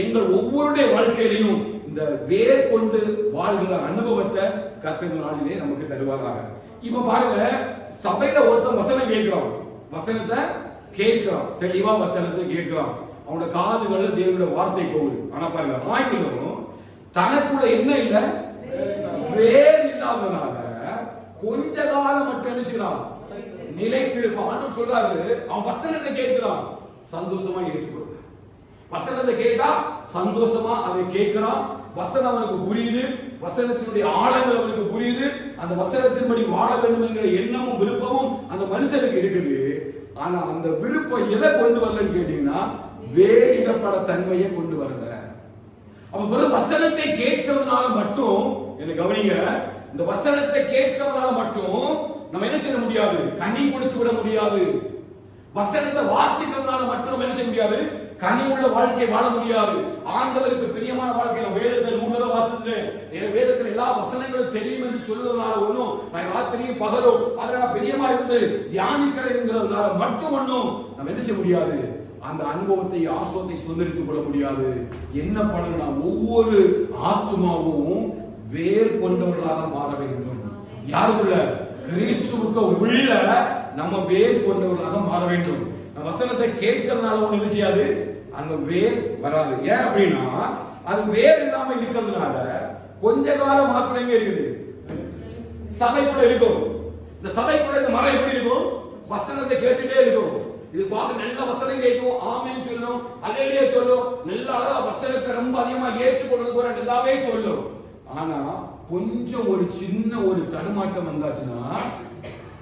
எங்கள் ஒவ்வொருடைய வாழ்க்கையிலையும் இந்த வேர் கொண்டு வாழ்கிற அனுபவத்தை கர்த்தர் நாளிலே நமக்கு தருவாராக. இப்ப பாருங்க, சபையில ஒருத்தன் வசனம் கேட்கிறான், வசனத்தை கேட்கிறான், தெளிவா வசனத்தை கேட்கிறான், அவனோட காதுகள் தேவனுடைய வார்த்தை போகுது. ஆனா பாருங்க, ஆங்கிலம் தனக்குள்ள என்ன இல்ல, வேர் இல்லாதனால கொஞ்ச காலம் மட்டும் என்ன செய்யலாம், நிலைத்திருப்பான். ஆண்டவர் சொல்றாரு, அவன் வசனத்தை கேட்கிறான், சந்தோஷமா ஏற்றுக்கொள்றான். வசனத்தை கேட்டா சந்தோஷமா அதை கேட்கிறான். வசனம் அவனுக்கு புரியுது, வசனத்தினுடைய ஆழங்கள் அவனுக்கு புரியுது. அந்த வசனத்தின்படி வாழ வேண்டும் என்கிற எண்ணமும் விருப்பமும் அந்த மனுஷனுக்கு இருக்குது. ஆனா அந்த விருப்பம் எதை கொண்டு வரலன்னு கேட்டீங்கன்னா, வேறிடப்பட தன்மையை கொண்டு வரல. அவன் வெறும் வசனத்தை கேட்கிறதுனால மட்டும், என்ன கவனிங்க, இந்த வசனத்தை கேட்கிறதுனால மட்டும் நம்ம என்ன செய்ய முடியாது, கனி கொடுத்து விட முடியாது. வசனத்தை வாசிக்கிறதுனால மட்டும் நம்ம என்ன செய்ய முடியாது, கனி உள்ள வாழ்க்கை வாழ முடியாது. ஆண்டவருக்கு பிரியமான வாழ்க்கை. நான் வேதத்தை 100 தடவை வாசிக்கிறேன், வேதத்துல எல்லா வசனங்களும் தெரியும் என்று சொல்லுவதனால ஒண்ணும், நான் ராத்திரியும் பகலும் அதுல நான் பிரியமா இருந்து தியானிக்கிறேங்கிறதுனால மட்டும் ஒண்ணும் நம்ம என்ன செய்ய முடியாது, அந்த அனுபவத்தை ஆசோத்தை சுதந்திரித்துக் கொள்ள முடியாது. என்ன பண்ணணும்னா, ஒவ்வொரு ஆத்துமாவும் வேர் கொண்டவர்களாக மாற வேண்டும். யாருக்குள்ள? கிறிஸ்துவுக்கு உள்ள நம்ம வேர் கொண்டவர்களாக மாற வேண்டும். வசனத்தை கேட்கிறதுனால ஒண்ணு என்ன செய்யாது, அங்க வேர் வராது. ஏன் அப்படின்னா, அது வேர் இல்லாம இருக்கிறதுனால கொஞ்ச காலம் மாத்திரமே இருக்குது. சபைக்குள்ள இருக்கும், இந்த சபைக்குள்ள இந்த மரம் எப்படி இருக்கும், வசனத்தை கேட்டுட்டே இருக்கும். இது பார்க்க நல்ல வசனம் கேட்கும், ஆமென் சொல்லும், அல்லேலூயா சொல்லும், நல்ல அழகா வசனத்தை ரொம்ப அதிகமா ஏற்றுக்கொள்றது போற நல்லாவே சொல்லும். ஆனா கொஞ்சம் ஒரு சின்ன ஒரு தடுமாட்டம் வந்தாச்சுன்னா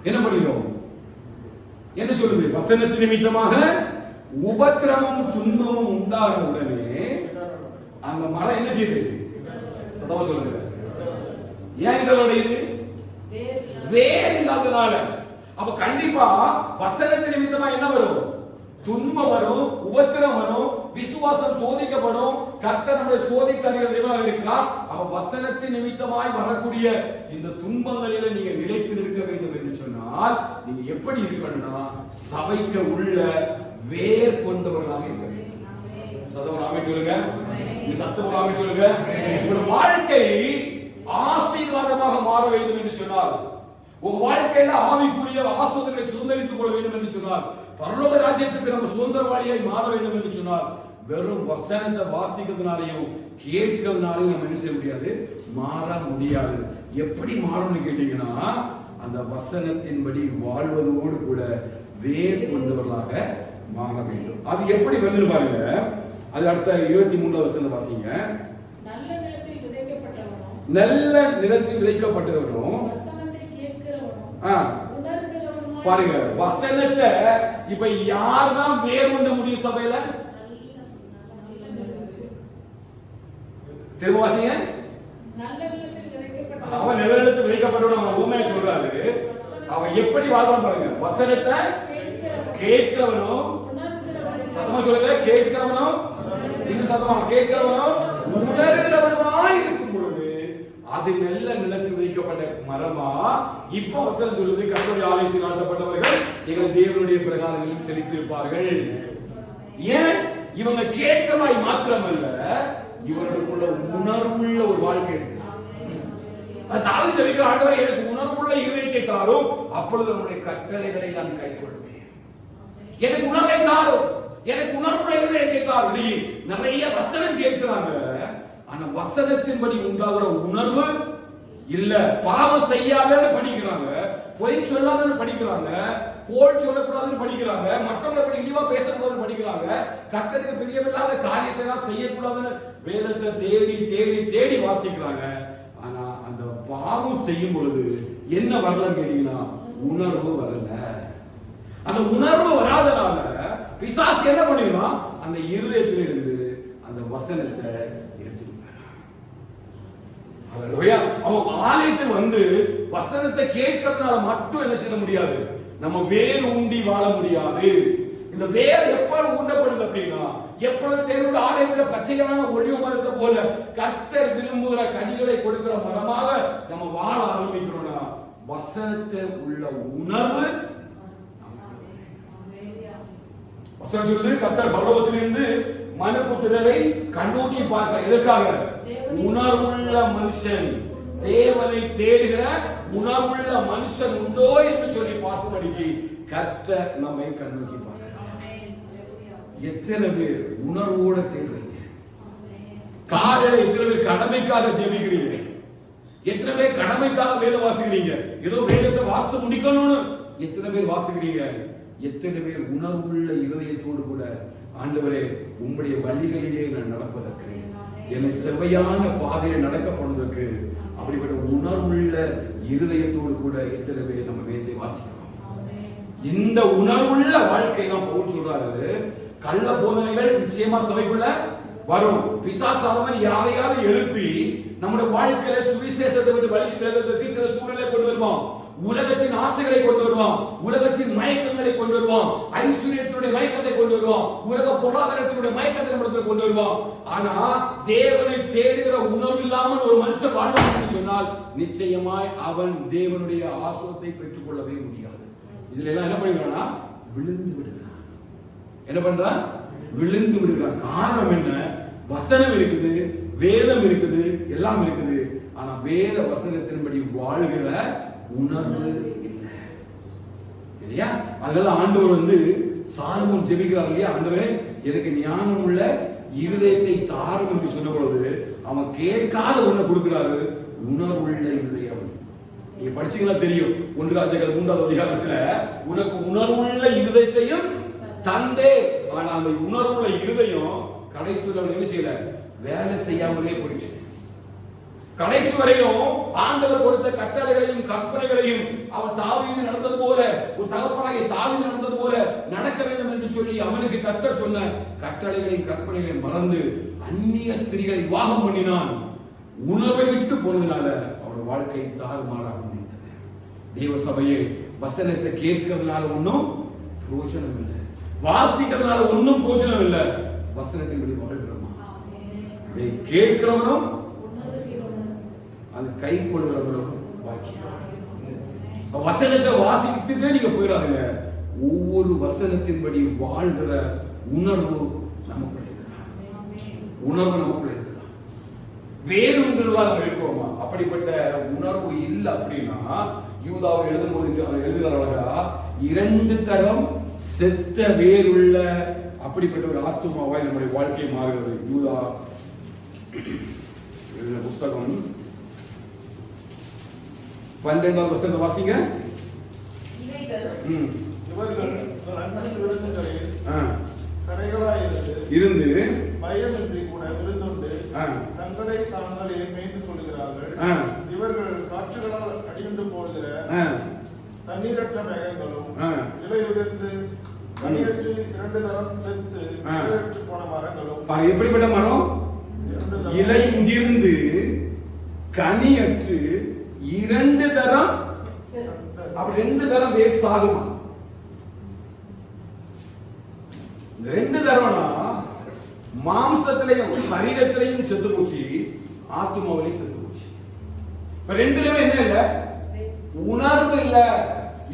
என்ன பண்ணிடும், என்ன சொல்லுது, வசனத்தின் நிமித்தமாக உபத்திரமும் துன்பமும் உண்டான உடனே அந்த மரம் என்ன செய்யுது, சத்தமா சொல்லுங்க, ஏன் இடவடையுது, வேர் இல்லாதனால. அப்ப கண்டிப்பா வசனத்தின் நிமித்தமா என்ன வரும், துன்பம் வரும், உபத்திரம் வரும், விசுவாசம் சோதிக்கப்படும். கர்த்தர் நம்மை சோதித்தறிகிற தேவனாக இருக்கிறார். அப்ப வசனத்தின் நிமித்தமாய் வரக்கூடிய இந்த துன்பங்களில நீங்க நிலைத்து நிற்க வேண்டும் என்று சொன்னால் நீங்க எப்படி இருக்கணும்னா, சபைக்கு உள்ள வேர் கொண்டவர்களாக இருக்க வேண்டும். சத்தமாக சொல்லுங்க, சத்தமாக சொல்லுங்க. உங்க வாழ்க்கை ஆசீர்வாதமாக மாற வேண்டும் என்று சொன்னால், உங்க வாழ்க்கையில ஆவிக்குரிய ஆசீர்வாதங்களை சுதந்திரித்துக் கொள்ள வேண்டும் என்று சொன்னால், பரலோக ராஜ்யத்துக்கு நம்ம சுதந்திரவாளியாய் மாற வேண்டும் என்று சொன்னால், வெறும் வசனத்தை வாசிக்கிறதுனாலையும் கேட்கிறதுனாலையும் நம்ம என்ன செய்ய முடியாது, மாற முடியாது. எப்படி மாறணும்னு கேட்டீங்கன்னா, அந்த வசனத்தின்படி வாழ்வதோடு கூட வேர் கொண்டவர்களாக மாற வேண்டும். அது எப்படி வந்து பாருங்க, அது அடுத்த 23வது வசனம் வாசிங்க. நல்ல நிலத்தில் விதைக்கப்பட்டவரும் பாருங்க, வசனத்தை இப்ப யார் தான் வேர் கொண்ட முடியும் சபையில, திரும்ப வாசிங்க. அவன் நல்ல நிலத்தில் விதைக்கப்பட்டவன் அவன் ஊமையை சொல்றாரு. அவன் எப்படி வாழ்வான் பாருங்க, வசனத்தை கேட்கிறவனும், சத்தமா சொல்லுங்க, கேட்கிறவனும், இன்னும் சத்தமா கேட்கிறவனும் உணர்கிறவனுமாய் இருக்கும் பொழுது அது நல்ல நிலத்தில் வைக்கப்பட்ட மரமா. இப்ப வசனம் சொல்லுது, கர்த்தருடைய ஆலயத்தில் நாட்டப்பட்டவர்கள் எங்கள் தேவனுடைய பிரகாரங்களில் செழித்திருப்பார்கள். ஏன்? இவங்க கேட்கிறவாய் மாத்திரமல்ல, இவர்களுக்குள்ள உணர்வுள்ள ஒரு வாழ்க்கை இருக்கு. தாவீது சொல்லுகிற, ஆண்டவரே எனக்கு உணர்வுள்ள இருதயத்தை தாரும், அப்பொழுது நம்முடைய கட்டளைகளை நான் கைக்கொள்வேன். எனக்கு உணர்வை தாரும், எனக்கு உணர்வுள்ள இருதயத்தை தாரும். நிறைய வசனம் கேட்கிறாங்க, ஆனா வசனத்தின்படி உண்டாகிற உணர்வு இல்ல. பாவம் செய்யாதன்னு படிக்கிறாங்க, பொய் சொல்லாதன்னு படிக்கிறாங்க, கோல் சொல்லக்கூடாதுன்னு படிக்கிறாங்க, மற்றவங்களை பற்றி இழிவா பேசக்கூடாதுன்னு படிக்கிறாங்க, கர்த்தருக்கு பிரியமில்லாத காரியத்தை எல்லாம் செய்யக்கூடாதுன்னு வேதத்தை தேடி தேடி தேடி வாசிக்கிறாங்க. ஆனா அந்த பாவம் செய்யும் பொழுது என்ன வரலன்னு கேட்டீங்கன்னா உணர்வு வரல. அந்த உணர்வு வராதனால பிசாசு என்ன பண்ணிடுவான், அந்த இருதயத்திலிருந்து அந்த வசனத்தை அவன் ஆலயத்தில் வந்து வசனத்தை கேட்கறதுனால மட்டும் என்ன செய்ய முடியாது, நம்ம வேறு ஊண்டி வாழ முடியாது. இந்த வேர் எப்ப ஊண்டப்படுது அப்படின்னா, எப்பொழுது தேவனுடைய ஆலயத்தில் பச்சையான ஒளிவு மரத்தை போல கர்த்தர் விரும்புகிற கனிகளை கொடுக்கிற மரமாக நம்ம வாழ ஆரம்பிக்கிறோம்னா வசனத்தை உள்ள உணர்வு. வசனம் சொல்லுது, கர்த்தர் பரலோகத்திலிருந்து மனுபுத்திரரை கண்ணோக்கி பார்க்க. எதற்காக? உணர்வுள்ள மனுஷன், தேவனை தேடுகிற உணர்வுள்ள மனுஷன் உண்டோ என்று சொல்லி பார்க்கும்படிக்கு கர்த்தர் நம்மை கண்ணோக்கி பார்க்கிறார். எத்தனை பேர் உணர்வோட தேடுறீங்க? காலையில எத்தனை பேர் கடமைக்காக ஜெபிக்கிறீங்க? எத்தனை பேர் கடமைக்காக வேத வாசிக்கிறீங்க? ஏதோ வேதத்தை வாசித்து முடிக்கணும்னு எத்தனை பேர் வாசிக்கிறீங்க? எத்தனை பேர் உணர்வுள்ள இருதயத்தோடு கூட ஆண்டவரே உம்முடைய வழிகளிலே நான் நடப்பதற்கு, என்னை செவ்வையான பாதையை நடக்க போனதற்கு, அப்படிப்பட்ட உணர்வுள்ள இருதயத்தோடு கூட எத்தனை பேர் நம்ம வேதத்தை வாசிக்கிறோம்? இந்த உணர்வுள்ள வாழ்க்கை தான் பவுல் சொல்றாரு. கள்ள போதனைகள் நிச்சயமா சபைக்குள்ள வரும். பிசாசானவன் யாரையாவது எழுப்பி நம்முடைய வாழ்க்கையில சுவிசேஷத்தை விட்டு வழி விலகுவதற்கு சில சூழ்நிலை கொண்டு வருவான். உலகத்தின் ஆசைகளை கொண்டு வருவான், உலகத்தின் மயக்கங்களை கொண்டு வருவான், ஐஸ்வர்யத்தினுடைய மயக்கத்தை கொண்டு வருவான், உலக பொருளாதாரத்தினுடைய மயக்கத்தை நம்மிடத்தில் கொண்டு வருவான். ஆனா தேவனை தேடுகிற உணர்வு இல்லாமல் ஒரு மனுஷன் வாழ்வான் என்று சொன்னால் நிச்சயமாய் அவன் தேவனுடைய ஆசீர்வாதத்தை பெற்றுக் கொள்ளவே முடியாது. இதுல எல்லாம் என்ன பண்ணுகிறான்னா விழுந்து விடுகிறான். என்ன பண்றான்? விழுந்து விடுகிறான். காரணம் என்ன? வசனம் இருக்குது, வேதம் இருக்குது, எல்லாம் இருக்குது. ஆனா வேத வசனத்தின்படி வாழ்கிற உணர்வு இல்லை இல்லையா? அதனால ஆண்டவர் வந்து சாலமோன் ஜெபிக்கிறார் இல்லையா, ஆண்டவரே எனக்கு ஞானம் உள்ள இருதயத்தை தாரும் என்று சொன்ன பொழுது அவன் கேட்காத ஒண்ணு கொடுக்கிறாரு, உணர்வுள்ள இருதயம். நீங்க படிச்சீங்களா தெரியும், 1 ராஜாக்கள் 3ஆம் அதிகாரத்துல உனக்கு உணர்வுள்ள இருதயத்தையும் தந்தே. ஆனா அந்த உணர்வுள்ள இருதயம் கடைசியில் என்ன செய்யல, வேலை செய்யாமலே போயிடுச்சு. கடைசி வரையும் ஆண்டவர் கொடுத்த கட்டளைகளையும் கற்பனைகளையும் அவன் தாவீது நடந்தது போல, ஒரு தகப்பனாகிய தாவீது நடந்தது போல நடக்க வேண்டும் என்று சொல்லி அவனுக்கு கர்த்தர் சொன்ன கட்டளைகளையும் கற்பனைகளையும் மறந்து அந்நிய ஸ்திரீகளை விவாகம் பண்ணினான். உணர்வை விட்டு போனதுனால அவன் வாழ்க்கை தாறுமாறாக முடிந்தது. தேவ சபையை வசனத்தை கேட்கிறதுனால ஒன்றும் பிரயோஜனம் இல்லை, வாசிக்கிறதுனால ஒன்றும் பிரயோஜனம் இல்லை. வசனத்தின்படி வாழ்கிறோமா? கேட்கிறவனும் அது கை கொள்கிறவனும் பாக்கியம். வசனத்தை வாசித்துட்டே நீங்க போயிடாதுங்க. ஒவ்வொரு வசனத்தின்படி வாழ்கிற உணர்வு நமக்குள்ள இருக்கிறார். உணர்வு நமக்குள்ள இருக்கிறார். வேறு உணர்வாக நம்ம இருக்கிறோமா? அப்படிப்பட்ட உணர்வு இல்லை அப்படின்னா யூதாவை எழுதும்போது எழுதுகிறார்களா, 2 தரம் செத்த வேறுள்ள அப்படிப்பட்ட ஒரு ஆத்துமாவாய் நம்முடைய வாழ்க்கை மாறுகிறது. யூதா எழுதின புஸ்தகம் 12ஆம் வசனத்தை வாசிங்க. இருந்து பயமின்றி கூட விழுந்துண்டு தங்களை தாங்களே மேய்ந்து கொள்கிறார்கள். இவர்கள் காற்றுகளால் அடிந்து போடுகிற தண்ணீரற்ற மேகங்களும் இலையுதிர்ந்து கனியற்று 2 தரம் செத்து இலையற்று போன மரங்களும். எப்படிப்பட்ட மரம்? இலை உதிர்ந்து கனியற்று 2 தரம், அப்படி 2 தரம் வேர் சாகுமா? 2 தரம்னா மாம்சத்திலையும் சரீரத்திலையும் செத்து போச்சு, ஆத்துமாவிலையும் செத்து போச்சு. இப்ப 2லயுமே என்ன இல்ல? உணர்வு இல்ல.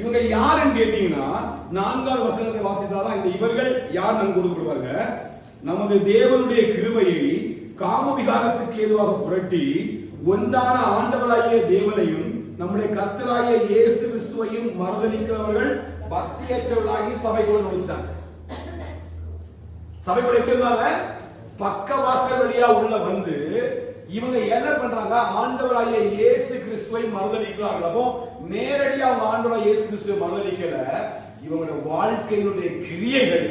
இவங்க யாருன்னு கேட்டீங்கன்னா 4ஆவது வசனத்தை வாசித்தாதான் இந்த இவர்கள் யார் நான் கொடுக்கப்படுவாங்க. நமது தேவனுடைய கிருபையை காமவிகாரத்துக்கு ஏதுவாக புரட்டி ஒன்றான ஆண்டவராகிய தேவனையும் நம்முடைய கர்த்தராகிய இயேசு கிறிஸ்துவையும் மறுதலிக்கிறவர்கள் பக்தியற்றவர்களாகி சபைக்குள்ள நுழைஞ்சிட்டாங்க. சபைக்குள்ள எப்படி இருந்தாங்க? பக்க வாசல் வழியா உள்ள வந்து இவங்க என்ன பண்றாங்க? ஆண்டவராகிய இயேசு கிறிஸ்துவை மறுதலிக்கிறார்கள். அப்போ நேரடியா அவங்க ஆண்டவராகிய இயேசு கிறிஸ்துவை மறுதலிக்கல, இவங்களுடைய வாழ்க்கையினுடைய கிரியைகள்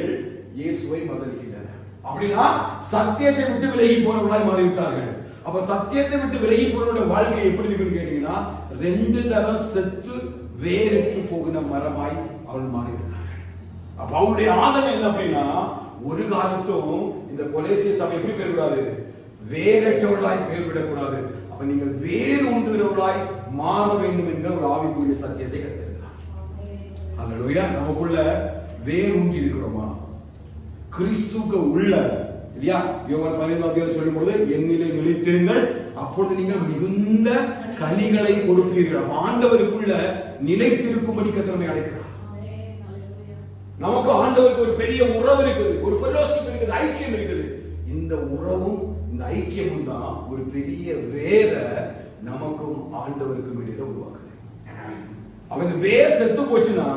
இயேசுவை மறுதலிக்கின்றன. அப்படின்னா சத்தியத்தை விட்டு விலகி போனவர்களாய் மாறிவிட்டார்கள். அப்ப சத்தியத்தை விட்டு விலகி போனவருடைய வாழ்க்கை எப்படி இருக்குன்னு கேட்டீங்கன்னா, 2 தரம் செத்து வேறற்று போகிற மரமாய் அவள் மாறிவிட்டார்கள். அப்ப அவருடைய ஆதம் என்ன அப்படின்னா, ஒரு காலத்தும் இந்த கொலேசிய சபை எப்படி பெறக்கூடாது? வேறற்றவர்களாய் பெயர்விடக்கூடாது. அப்ப நீங்கள் வேறு ஒன்றுவர்களாய் மாற வேண்டும் என்ற ஒரு ஆவிக்குரிய சத்தியத்தை கற்றிருக்கிறார். அல்லேலூயா. நமக்குள்ள வேறு ஒன்றி இருக்கிறோமா? கிறிஸ்துவுக்கு உள்ள இல்லையா? யோவான் 15 சொல்லும் பொழுது என்னிலே நிலைத்திருங்கள், அப்பொழுது நீங்கள் மிகுந்த கனிகளை கொடுப்பீர்கள். ஆண்டவருக்குள்ள நிலைத்திருக்கும்படி கர்த்தர் அழைக்கிறார். நமக்கு ஆண்டவருக்கு ஒரு பெரிய உறவு இருக்குது, ஒரு ஃபெலோஷிப் இருக்குது, ஐக்கியம் இருக்குது. இந்த உறவும் இந்த ஐக்கியமும் தான் ஒரு பெரிய வேற நமக்கும் ஆண்டவருக்கும் இடையில உருவாக்குது. அவங்க வேர் செத்து போச்சுன்னா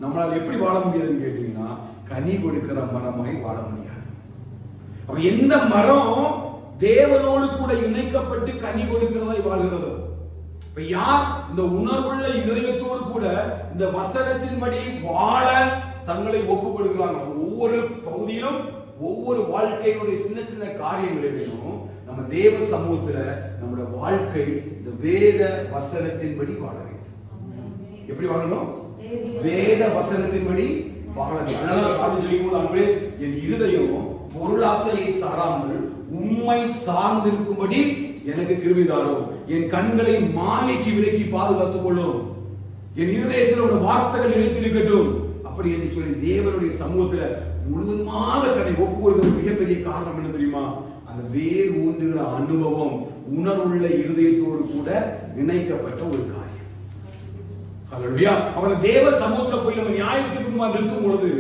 நம்மளால எப்படி வாழ முடியாதுன்னு கேட்டீங்கன்னா, கனி கொடுக்கிற மரமாய் வாழ முடியாது. அப்ப எந்த மரம் தேவனோடு கூட இணைக்கப்பட்டு கனி கொடுக்கிறதாய் வாழ்கிறதோ, இப்ப யார் இந்த உணர்வுள்ள இதயத்தோடு கூட இந்த வசனத்தின்படி வாழ தங்களை ஒப்புக் கொடுக்கிறாங்க. ஒவ்வொரு பகுதியிலும் ஒவ்வொரு வாழ்க்கையினுடைய சின்ன சின்ன காரியங்களிலும் நம்ம தேவ சமூகத்துல நம்முடைய வாழ்க்கை இந்த வேத வசனத்தின்படி வாழ வேண்டும். எப்படி வாழணும்? வேத வசனத்தின்படி வாழ வேண்டும். அதனால சாமி சொல்லிக்கும்போது, அன்பே என் இருதயம் பொருளாசையை சாராமல் உம்மை சார்ந்திருக்கும்படி எனக்கு கிருபை தாரும். என் கண்களை மாயைக்கு விலக்கி பாதுகாத்துக் கொள்ளும். என் இருதயத்தில் உள்ள வார்த்தைகள் நிலைத்திருக்கட்டும். அப்படி என்று சொல்லி தேவனுடைய சமூகத்துல முழுவதுமாக தன்னை ஒப்புக் கொடுக்கிற மிகப்பெரிய காரணம் என்ன தெரியுமா? அந்த வேர் ஊன்றுகிற அனுபவம் உணர்வுள்ள இருதயத்தோடு கூட இணைக்கப்பட்ட ஒரு காரியம். அல்லேலூயா. அவன் தேவ சமூகத்துல போய் நம்ம நியாயத்திற்கு முன்பாக இருக்கும் பொழுது,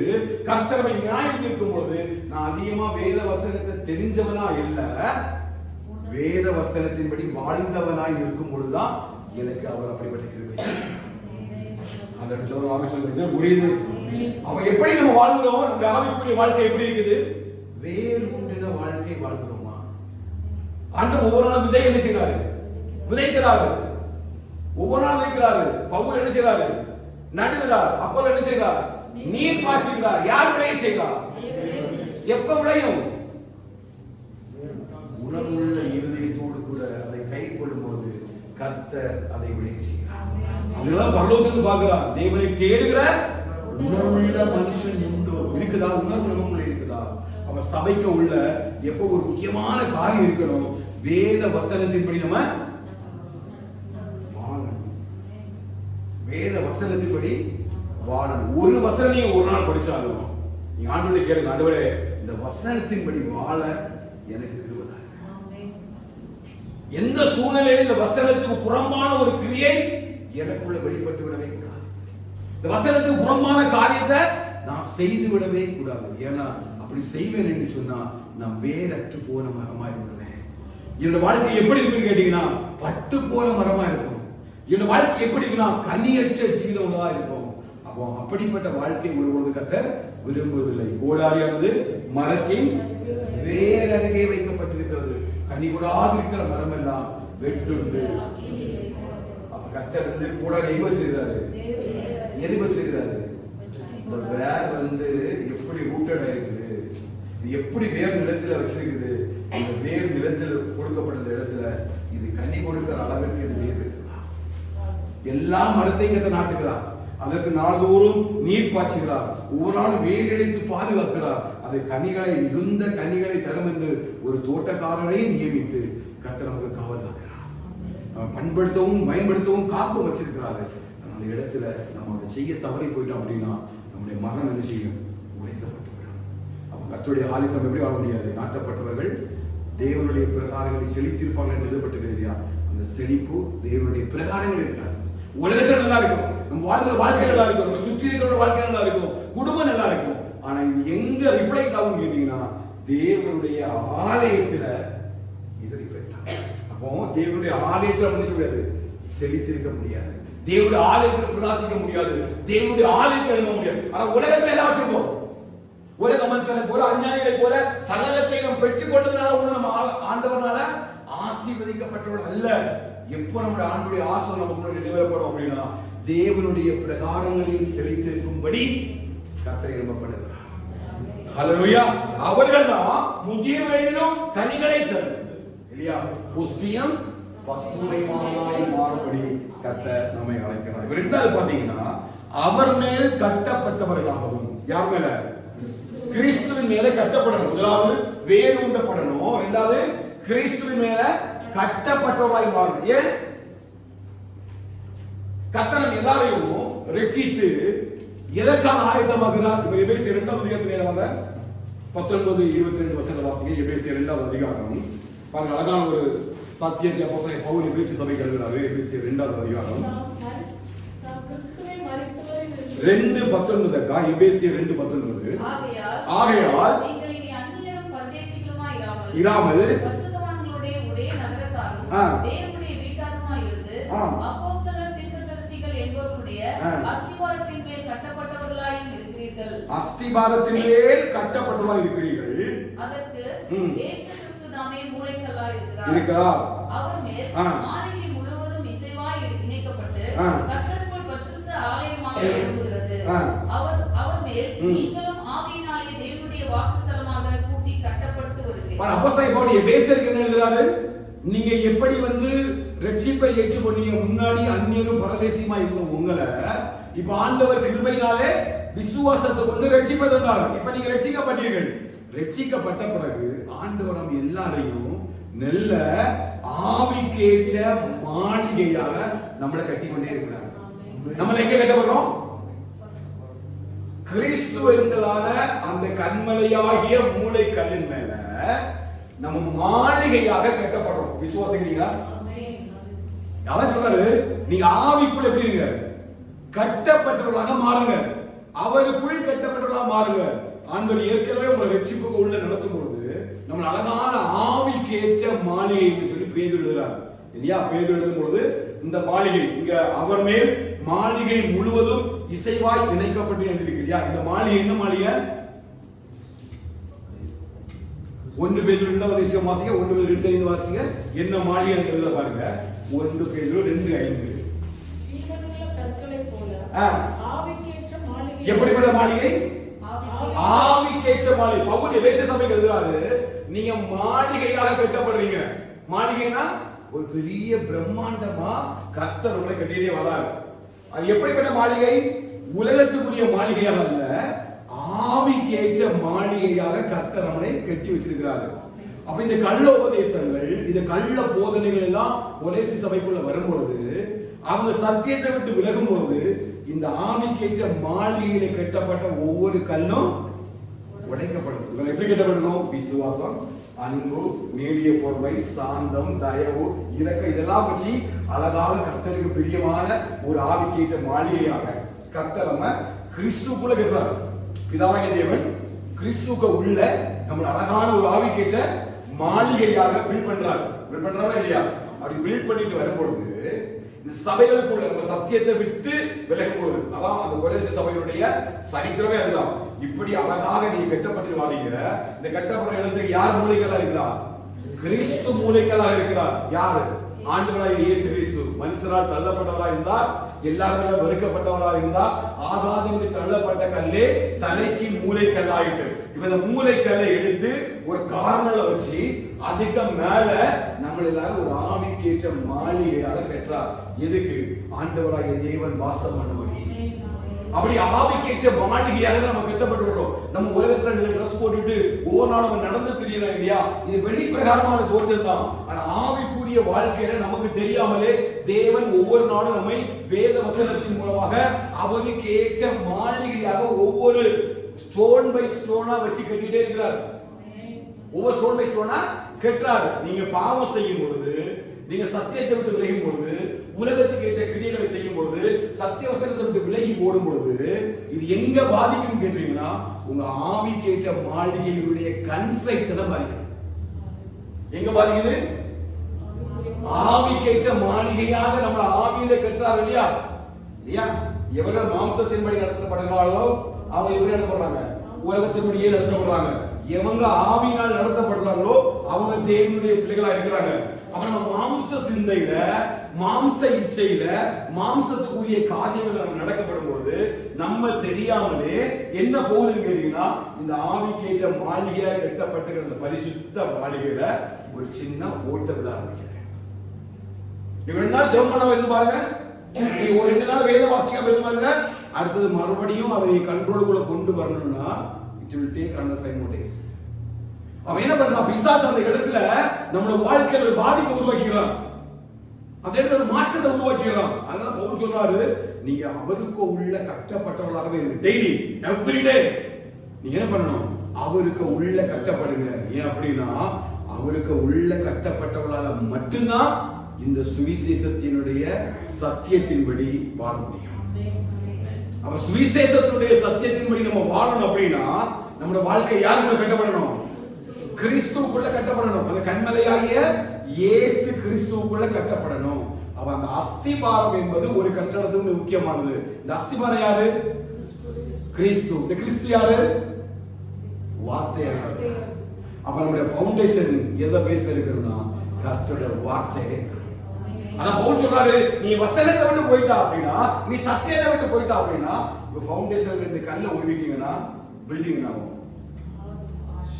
கர்த்தரை நியாயம் தீர்க்கும் பொழுது, நான் அதிகமா வேத வசனத்தை தெரிஞ்சவனா இல்ல, வேத வசனத்தின்படி வாழ்ந்தவனாய் இருக்கும் பொழுதுதான் எனக்கு அவர் அப்படிப்பட்ட கிருபை. அந்த சொல்றது புரியுது. அவன் எப்படி நம்ம வாழ்கிறோம்? நம்ம ஆவிக்குரிய வாழ்க்கை எப்படி இருக்குது? வேறு உண்டின வாழ்க்கை வாழ்கிறோமா? ஆண்டவர் ஒவ்வொரு நாளும் விதை என்ன செய்யறாரு? விதைக்கிறாரு. ஒவ்வொரு நாள் வைக்கிறாரு. பவுல் என்ன செய்யறாரு? நடுகிறார். அப்போல் என்ன செய்யறார்? நீர் பாய்ச்சுகிறார். யார் விளைய செய்கிறார்? எப்ப விளையும்? உணர்வுள்ள இருதயத்தோடு கூட அதை கை கொள்ளும் போது கர்த்தர் அதை விளைய செய்கிறார். அதெல்லாம் பரலோகத்துக்கு பார்க்கிறார். தேவனை தேடுகிற உணர்வுள்ள மனுஷன் உண்டோ? இருக்குதா? உணர்வு நமக்குள்ள இருக்குதா? அவ சபைக்கு உள்ள எப்போ ஒரு முக்கியமான காரியம் இருக்கணும், வேத வசனத்தின்படி நம்ம வாழணும். வேத வசனத்தின்படி வாழணும். ஒரு வசனையும் ஒரு நாள் படிச்சாலும் நீங்க ஆண்டவரை கேளுங்க, ஆண்டவரே இந்த வசனத்தின்படி வாழ எனக்கு கிருபை தாரும். எந்த சூழ்நிலையிலும் இந்த வசனத்துக்கு புறம்பான ஒரு கிரியை எனக்குள்ள வெளிப்பட்டு விடவே கூடாது. இந்த வசனத்துக்கு புறம்பான காரியத்தை நான் செய்து விடவே கூடாது. ஏன்னா அப்படி செய்வேன் என்று சொன்னா நான் வேறற்று போன மரமாய் விடுவேன். என்னோட வாழ்க்கை எப்படி இருக்குன்னு கேட்டீங்கன்னா, பட்டு போன மரமா இருக்கும். என்னோட வாழ்க்கை எப்படி இருக்குன்னா, கனியற்ற ஜீவிதம் உள்ளதா இருக்கும். அப்போ அப்படிப்பட்ட வாழ்க்கை ஒருவருக்கு கர்த்தர் விரும்புவதில்லை. கோடாரியானது மரத்தின் வேறருகே வைக்கப்பட்டிருக்கிறது. கனி கூடாது இருக்கிற மரம் எல்லாம் வெட்டுண்டு. அப்ப கர்த்தர் வந்து கூட எங்க செய்கிறாரு? எதுக்கு செய்கிறாரு? இந்த வேர் வந்து எப்படி ரூட்டட் ஆயிருக்குது, எப்படி வேர் நிலத்துல வச்சிருக்குது, இந்த வேர் நிலத்தில் கொடுக்கப்பட்ட இடத்துல இது கனி கொடுக்கிற அளவிற்கு இது வேர் இருக்கிறார். எல்லா மரத்தையும் கர்த்தர் நாட்டுகிறார். அதற்கு நாள்தோறும் நீர் பாய்ச்சுகிறார். ஒவ்வொரு நாளும் வேலெடுத்து பாதுகாக்கிறார். அது கனிகளை மிகுந்த கனிகளை தரும் என்று ஒரு தோட்டக்காரரை நியமித்து கர்த்தர் நமக்கு காவல் காக்கிறார். பண்படுத்தவும் பயன்படுத்தவும் காக்கும் வச்சிருக்கிறாரு. அந்த இடத்துல நம்ம அதை செய்ய தவறி போயிட்டோம் அப்படின்னா நம்முடைய மரம் என்ன செய்யும்? உடைக்கப்பட்டு விடும். அப்ப கர்த்தருடைய ஆலயத்தில் எப்படி வாழ முடியாது? நாட்டப்பட்டவர்கள் தேவனுடைய பிரகாரங்களை செழித்திருப்பாங்க என்று எழுதப்பட்டிருக்கிறது இல்லையா? அந்த செழிப்பு தேவனுடைய பிரகாரங்கள் இருக்காது. உலகத்தில் நல்லா இருக்கும், நம்ம வாழ்க்கை நல்லா இருக்கும், நம்ம சுற்றி இருக்கிற வாழ்க்கை நல்லா இருக்கும், குடும்பம் நல்லா இருக்கும். ஆனா இது எங்க ரிஃப்ளெக்ட் ஆகும் கேட்டீங்கன்னா, தேவனுடைய ஆலயத்துல இது ரிஃப்ளெக்ட் ஆகும். அப்போ தேவனுடைய ஆலயத்துல வந்து சொல்றது செழித்திருக்க முடியாது, தேவனுடைய ஆலயத்தில் பிரகாசிக்க முடியாது, தேவனுடைய ஆலயத்தில் எழுத முடியாது. ஆனா உலகத்துல எல்லாம் வச்சிருக்கோம். உலக மனுஷனை போல அஞ்ஞானிகளை போல சகலத்தை நாம் பெற்றுக் கொண்டதுனால நம்ம ஆண்டவனால ஆசீர்வதி கட்டப்பட்டவர்கள் அல்ல. எப்போ நம்முடைய ஆண்டுடைய ஆசை நமக்கு நிறைவேறப்படும் அப்படின்னா தேவனுடைய பிரகாரங்களில் செலுத்திருக்கும்படி கர்த்தரை நம்பப்படுகிறார். ஹல்லேலூயா. அவர்கள் தான் புதிய வயதிலும் கனிகளை தரும் இல்லையா, புஷ்டியம் பசுமையாய் மாறுபடி கர்த்தர் நம்மை அழைக்கிறார். இரண்டாவது பாத்தீங்கன்னா அவர் மேல் கட்டப்பட்டவர்களாகவும், யார் மேல? கிறிஸ்துவின் மேல கட்டப்படணும். முதலாவது வேறு உண்டப்படணும், இரண்டாவது கிறிஸ்துவின் மேல கட்டப்பட்டவர்களாய் மாறணும். ஏன்? கர்த்தர் எல்லாரையும் ரட்சித்து எதற்காக ஆயத்தமாகிறார்? இப்ப எபேசியர் 2ஆம் அதிகாரத்தில் நேரமாக 19-22 வசனத்தை வாசிங்க. எபேசியர் 2ஆம் அதிகாரம் பாருங்க, அழகான ஒரு சத்தியத்தை அப்போஸ்தலன் பவுல் எபேசிய சபைக்கு எழுதுறாரு. எபேசியர் 2ஆம் அதிகாரம் 2:19. எபேசியர் 2:19. ஆகையால் நீங்கள் இனி அந்நியரும் பரதேசிகளுமாய் இராமல் பரிசுத்தவான்களுடைய ஒரே நகரத்தாரும் தேவனுடைய வீட்டாருமாய் இருந்து அப்போஸ்தலர் தீர்க்கதரிசிகள் என்பவர்களுடைய அஸ்திபாரத்தின் மேல் கட்டப்பட்டவர்களாய் இருக்கிறீர்கள். அஸ்திபாரத்தின் மேல் கட்டப்பட்டவர்களாய் இருக்கிறீர்கள். அதற்கு இயேசு கிறிஸ்து தாமே மூலைக்கல்லாய் இருக்கிறார். அவர் மேல் மாளிகை முழுவதும் இசைவாய் இணைக்கப்பட்டு கர்த்தருக்குள் பரிசுத்த ஆலயமாக எழும்புகிறது. அவர் மேல் நீங்களும் ஆவியினாலே தேவனுடைய வாசஸ்தலமாக கூட்டி கட்டப்பட்டு வருகிறீர்கள். அப்போஸ்தலன் பவுல் எபேசியருக்கு என்ன எழுதுறாரு? நீங்க எப்படி ரட்சிப்பை ஏற்றுக்கொண்டீங்க, முன்னாடி அந்நியரும் பரதேசியுமா இருந்த உங்களை இப்ப ஆண்டவர் கிருபையினாலே விசுவாசத்தை கொண்டு ரட்சிப்பை தந்தார். இப்ப நீங்க ரட்சிக்கப்பட்டீர்கள். ரட்சிக்கப்பட்ட பிறகு ஆண்டவர் நம்ம எல்லாரையும் நல்ல ஆவிக்கேற்ற மாளிகையாக நம்மளை கட்டிக்கொண்டே இருக்கிறார். நம்மளை எங்க கட்டப்படுறோம்? கிறிஸ்து என்கிறான அந்த கண்மலையாகிய மூளைக்கல்லின் மேல நம்ம மாளிகையாக கட்டப்படுறோம். விசுவாசிக்கிறீங்களா? அதான் சொல்றாரு, நீங்க ஆவிக்குள் எப்படி இருங்க? கட்டப்பட்டவர்களாக மாறுங்க. அவருக்குள் கட்டப்பட்டவர்களாக மாறுங்க. ஆண்டவர் ஏற்கனவே உங்களை ரட்சிப்புக்கு உள்ள நடத்தும் பொழுது நம்ம அழகான ஆவிக்கேற்ற மாளிகை என்று சொல்லி பேதுரு எழுதுறார் இல்லையா? பேதுரு எழுதும் பொழுது இந்த மாளிகை இங்க அவர் மேல் மாளிகை முழுவதும் இசைவாய் இணைக்கப்பட்டு இருக்கு இல்லையா? இந்த மாளிகை என்ன மாளிகை? 1 பேதுரு 2ஆம் அதிகாரம் வாசிங்க. 1 பேதுரு 2:5 வாசிங்க. என்ன மாளிகை எழுத பாருங்க. 1 பேதுரு 2:5. ஜீவனுள்ள கற்களைப் போல ஆவிக்கேற்ற மாளிகை. எப்படிப்பட்ட மாளிகை? ஆவிக்கேற்ற மாளிகை. பவுல் எபேசிய சபைக்கு எழுதுறாரு, நீங்க மாளிகையாக கட்டப்படுறீங்க. மாளிகைனா ஒரு பெரிய பிரம்மாண்டமா கர்த்தர் உங்களை கட்டிட்டே வராரு. அது எப்படிப்பட்ட மாளிகை? உலகத்துக்குரிய மாளிகையாக அல்ல, ஆவிக்கேற்ற மாளிகையாக கர்த்தர் நம்மளை கட்டி வச்சிருக்கிறாரு. அப்ப இந்த கள்ள உபதேசங்கள், இந்த கள்ள போதனைகள் எல்லாம் கொலேசி சபைக்குள்ள வரும்பொழுது, அவங்க சத்தியத்தை விட்டு விலகும் பொழுது, இந்த ஆவிக்கேற்ற மாளிகையில கட்டப்பட்ட ஒவ்வொரு கல்லும் உடைக்கப்படும். எப்படி கட்டப்படணும்? விசுவாசம், அன்பு, நீடிய பொறுமை, சாந்தம், தயவு, இரக்கம், இதெல்லாம் வச்சு அழகாக கர்த்தருக்கு பிரியமான ஒரு ஆவிக்கேற்ற மாளிகையாக கர்த்தர் நம்ம கிறிஸ்துக்குள்ள கட்டுறாரு. பிதாவாகிய தேவன் கிறிஸ்துக்கு உள்ள நம்ம அழகான ஒரு ஆவிக்கேற்ற மாளிகையாக பில்ட் பண்றாரு. பில்ட் பண்றாரா இல்லையா? அப்படி பில்ட் பண்ணிட்டு வரும்பொழுது இந்த சபைகளுக்குள்ள நம்ம சத்தியத்தை விட்டு விலகும் பொழுது, அதான் அந்த கொலேசி சபையுடைய சரித்திரமே அதுதான். இப்படி அழகாக நீங்க கட்டப்பட்டு வாரீங்க. இந்த கட்டப்பட்ட இடத்துக்கு யார் மூளைகளா இருக்கிறார்? கிறிஸ்து மூளைகளாக இருக்கிறார். யாரு? ஆண்டவராகிய இயேசு கிறிஸ்து. மனுஷரால் தள்ளப்பட்டவராக இருந்தார், எல்லாரும் வெறுக்கப்பட்டவராக இருந்தார். ஆகாதுக்கு தள்ளப்பட்ட கல்லே தலைக்கு மூளைக்கல்லாயிட்டு, இப்ப இந்த மூளைக்கல்லை எடுத்து ஒரு கார்னர்ல வச்சு அதுக்கு மேல நம்ம எல்லாரும் ஒரு ஆவிக்கேற்ற மாளிகையாக கட்டுறார். எதுக்கு? ஆண்டவராகிய தேவன் வாசம் பண்ணும்படி. அப்படி ஆவிக்கேற்ற மாளிகையாக நம்ம கட்டப்பட்டு வர்றோம். நம்ம உலகத்துல ட்ரெஸ் போட்டுட்டு ஒவ்வொரு நாளும் நம்ம நடந்து தெரியலாம் இல்லையா? இது வெளிப்பிரகாரமான தோற்றம் தான். ஆனா ஆவிக்குரிய வாழ்க்கையில நமக்கு தெரியாமலே தேவன் ஒவ்வொரு நாளும் நம்மை வேத வசனத்தின் மூலமாக அவருக்கு ஏற்ற மாளிகையாக ஒவ்வொரு ஸ்டோன் பை ஸ்டோனா வச்சு கட்டிட்டே இருக்கிறார். ஒவ்வொரு ஸ்டோன் பை ஸ்டோனா கட்டுறாரு. நீங்க பாவம் செய்யும் பொழுது, நீங்க சத்தியத்தை விட்டு விலகும் பொழுது, உலகத்துக்கு ஏற்ற கிரியைகளை செய்யும் பொழுது, சத்திய வசனத்தை விட்டு விலகி போடும் பொழுது, இது எங்க பாதிக்கும் கேட்டீங்கன்னா உங்க ஆவிக்கேற்ற மாளிகையுடைய கன்ஸ்ட்ரக்ஷனை பாதிக்கும். எங்க பாதிக்குது? ஆவிக்கேற்ற மாளிகையாக நம்ம ஆவியில கட்டுறாரு இல்லையா? இல்லையா? எவர்கள் மாம்சத்தின்படி நடத்தப்படுகிறார்களோ அவங்க எப்படி நடத்தப்படுறாங்க? உலகத்தின்படியே நடத்தப்படுறாங்க. எவங்க ஆவியினால் நடத்தப்படுறாங்களோ அவங்க தேவனுடைய பிள்ளைகளா இருக்கிறாங்க. அப்ப நம்ம மாம்ச சிந்தையில, மாம்ச இச்சையில, மாம்சத்துக்குரிய காரியங்கள் நம்ம நடக்கப்படும் பொழுது நம்ம தெரியாமலே என்ன போகுதுன்னு கேட்டீங்கன்னா, இந்த ஆவிக்கேற்ற மாளிகையா கட்டப்பட்டிருக்கிற அந்த பரிசுத்த மாளிகையில ஒரு சின்ன ஓட்ட விட ஆரம்பிக்கிறேன். நீங்க 2 நாள் ஜெபம் பண்ண வந்து பாருங்க, நீங்க ஒரு 2 நாள் வேத வாசிக்க வந்து பாருங்க, அடுத்தது மறுபடியும் அதை கண்ட்ரோலுக்குள்ள கொண்டு வரணும்னா it will take another 5 more days. அவன் என்ன பண்றான்? பிசாசு அந்த இடத்துல நம்மளோட வாழ்க்கையில ஒரு பாதிப்பை உருவாக்கிறான், அந்த இடத்துல ஒரு மாற்றத்தை உருவாக்கிறான். அதனால பவுல் சொல்றாரு, நீங்க அவருக்கு உள்ள கட்டப்பட்டவர்களாகவே இருங்க. டெய்லி எவ்ரிடே நீங்க என்ன பண்ணணும்? அவருக்கு உள்ள கட்டப்படுங்க. ஏன் அப்படின்னா, அவருக்கு உள்ள கட்டப்பட்டவர்களால மட்டும்தான் இந்த சுவிசேஷத்தினுடைய சத்தியத்தின்படி வாழ முடியும். அப்ப சுவிசேஷத்தினுடைய சத்தியத்தின்படி நம்ம வாழணும் அப்படின்னா நம்மளோட வாழ்க்கை யாருக்குள்ள கட்டப்படணும்? கிறிஸ்துவுக்குள்ள கட்டப்படணும். அந்த கண்மலையாகிய இயேசு கிறிஸ்துவுக்குள்ள கட்டப்படணும். அப்ப அந்த அஸ்திபாரம் என்பது ஒரு கட்டடத்துக்கு முக்கியமானது. இந்த அஸ்திபாரம் யாரு? கிறிஸ்து. இந்த கிறிஸ்து யாரு? வார்த்தையானவர். அப்ப நம்முடைய ஃபவுண்டேஷன் எதை பேச இருக்குன்னா கர்த்தருடைய வார்த்தை. ஆனா பவுல் சொல்றாரு, நீ வசனத்தை விட்டு போயிட்டா அப்படின்னா, நீ சத்தியத்தை விட்டு போயிட்டா அப்படின்னா, உங்க ஃபவுண்டேஷன்ல இந்த கல்லை உருவிட்டீங்கன்னா பில்டிங் ஆகும்.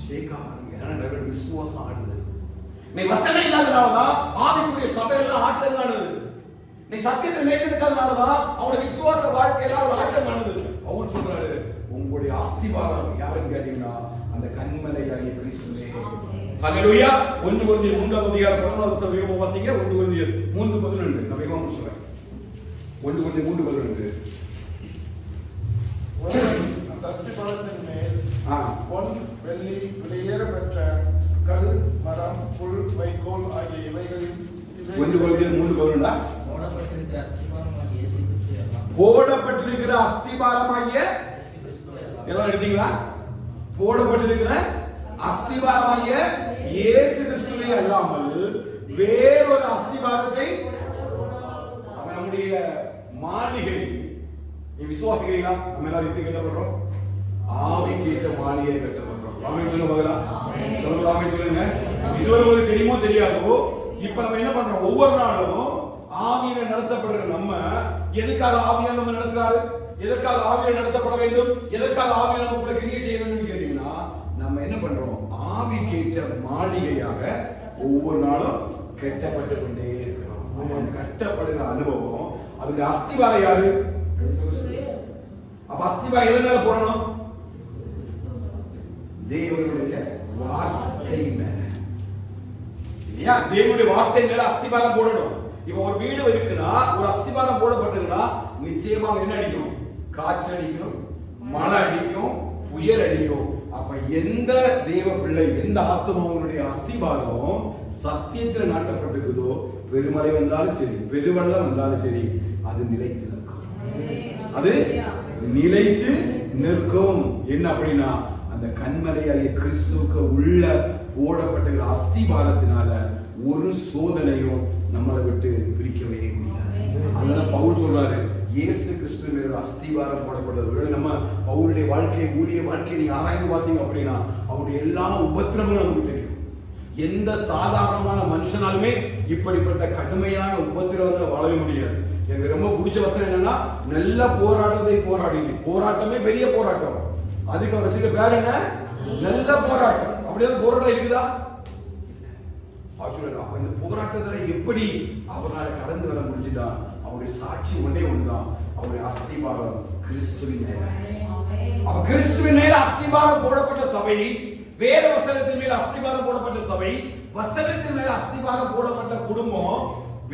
ஷேக் ஆகும். ஏன்னா விசுவாசம் ஆடுது. நீ வசனம் இல்லாதனாலதான் ஆவிக்குரிய சபையெல்லாம் ஆட்டம் காணுது. நீ சத்தியத்தை நேர்த்திருக்காதனாலதான் அவனுடைய விசுவாச வாழ்க்கையில ஒரு ஆட்டம் காணுது. பவுல் சொல்றாரு, உங்களுடைய அஸ்திவாரம் யாருன்னு கேட்டீங்கன்னா அந்த கன்மலையாகிய கிறிஸ்துவே. ஹல்லேலூயா. 1 கொரிந்தியர் 3ஆம் அதிகாரம் 11வது வேகமா வாசிங்க. 1 கொரிந்தியர் 3:12 நான் வேகமா முடிச்சுறேன். 1 கொரிந்தியர் 3:12. அந்த அஸ்திபாரத்தின் மேல் பொன், வெள்ளி, விலையேற பெற்ற கல், மரம், புல், வைக்கோல் ஆகிய இவைகளில் 1 கொரிந்தியர் 3:12 போடப்பட்டிருக்கிற அஸ்திபாரமாகிய எல்லாம் எடுத்தீங்களா? போடப்பட்டிருக்கிற அஸ்திபாரமாகிய இயேசு கிறிஸ்துவே அல்லாமல் வேறொரு அஸ்திபாரத்தை நம்முடைய மாளிகை. நீ விசுவாசிக்கிறீங்களா? நம்ம எல்லாரும் எப்படி கட்டப்படுறோம்? ஆவிக்கேற்ற மாளிகை கட்டப்படுறோம். ஆமென் சொல்லுங்க பார்க்கலாம். சொல்லுங்க ஆமென் சொல்லுங்க. இதுவரை உங்களுக்கு தெரியுமோ தெரியாதோ, இப்ப நம்ம என்ன பண்றோம்? ஒவ்வொரு நாளும் ஆவியில நடத்தப்படுற நம்ம எதுக்காக ஆவியால் நம்ம நடத்துறாரு? எதற்காக ஆவியால் நடத்தப்பட வேண்டும்? எதற்காக ஆவியால் நம்ம கூட கிரியை செய்ய வேண்டும் கேட்டீங்கன்னா, நம்ம என்ன பண்றோம்? ஆவிக்கேற்ற மாளிகையாக ஒவ்வொரு நாளும் கட்டப்பட்டு கொண்டே இருக்கிறோம். அந்த கட்டப்படுகிற அனுபவம், அதனுடைய அஸ்திவாரம் யாரு? அப்ப அஸ்திவாரம் எது மேல போடணும்? தேவனுடைய வார்த்தை மேல. இல்லையா? தேவனுடைய வார்த்தை மேல அஸ்திவாரம் போடணும். இப்ப ஒரு வீடு இருக்குன்னா, ஒரு அஸ்திவாரம் போடப்பட்டிருக்குன்னா நிச்சயமா என்ன அடிக்கும்? காற்று அடிக்கும், மழை அடிக்கும், புயல் அடிக்கும். அப்ப எந்த தேவ பிள்ளை, எந்த ஆத்மாவுடைய அஸ்திவாரம் சத்தியத்தில் நாட்டப்பட்டிருக்குதோ, பெருமழை வந்தாலும் சரி, பெருவெள்ளம் வந்தாலும் சரி, அது நிலைத்து நிற்கும். அது நிலைத்து நிற்கும். என்ன அப்படின்னா, அந்த கன்மலையாகிய கிறிஸ்துவுக்கு உள்ள போடப்பட்ட அஸ்திவாரத்தினால ஒரு சோதனையும் நம்மளை விட்டு பிரிக்கவே முடியாது. அதனால பவுல் சொல்றாரு, இயேசு கிறிஸ்து மேல அஸ்திவாரம் போடப்பட்டது. நம்ம அவருடைய வாழ்க்கையை, ஊழிய வாழ்க்கையை நீங்க ஆராய்ந்து பார்த்தீங்க அப்படின்னா அவருடைய எல்லா உபத்திரமும் நமக்கு தெரியும். எந்த சாதாரணமான மனுஷனாலுமே இப்படிப்பட்ட கடுமையான உபத்திரவங்களை வாழவே முடியாது. எனக்கு ரொம்ப பிடிச்ச வசனம் என்னன்னா, நல்ல போராட்டத்தை போராடினீங்க. போராட்டமே பெரிய போராட்டம், அதுக்கு அவர் வச்சுக்க பேர் என்ன? நல்ல போராட்டம். அப்படியே போராட்டம் இருக்குதா? அப்ப இந்த போராட்டத்துல எப்படி அவரால் கடந்து வர முடிஞ்சுதா? அவருடைய சாட்சி ஒன்றே ஒண்ணுதான், அவருடைய அஸ்திபாரம் கிறிஸ்துவின் மேல. அப்ப கிறிஸ்துவின் மேல அஸ்திபாரம் போடப்பட்ட சபை, வேத வசனத்தின் மேல அஸ்திபாரம் போடப்பட்ட சபை, வசனத்தின் மேல அஸ்திபாரம் போடப்பட்ட குடும்பம்,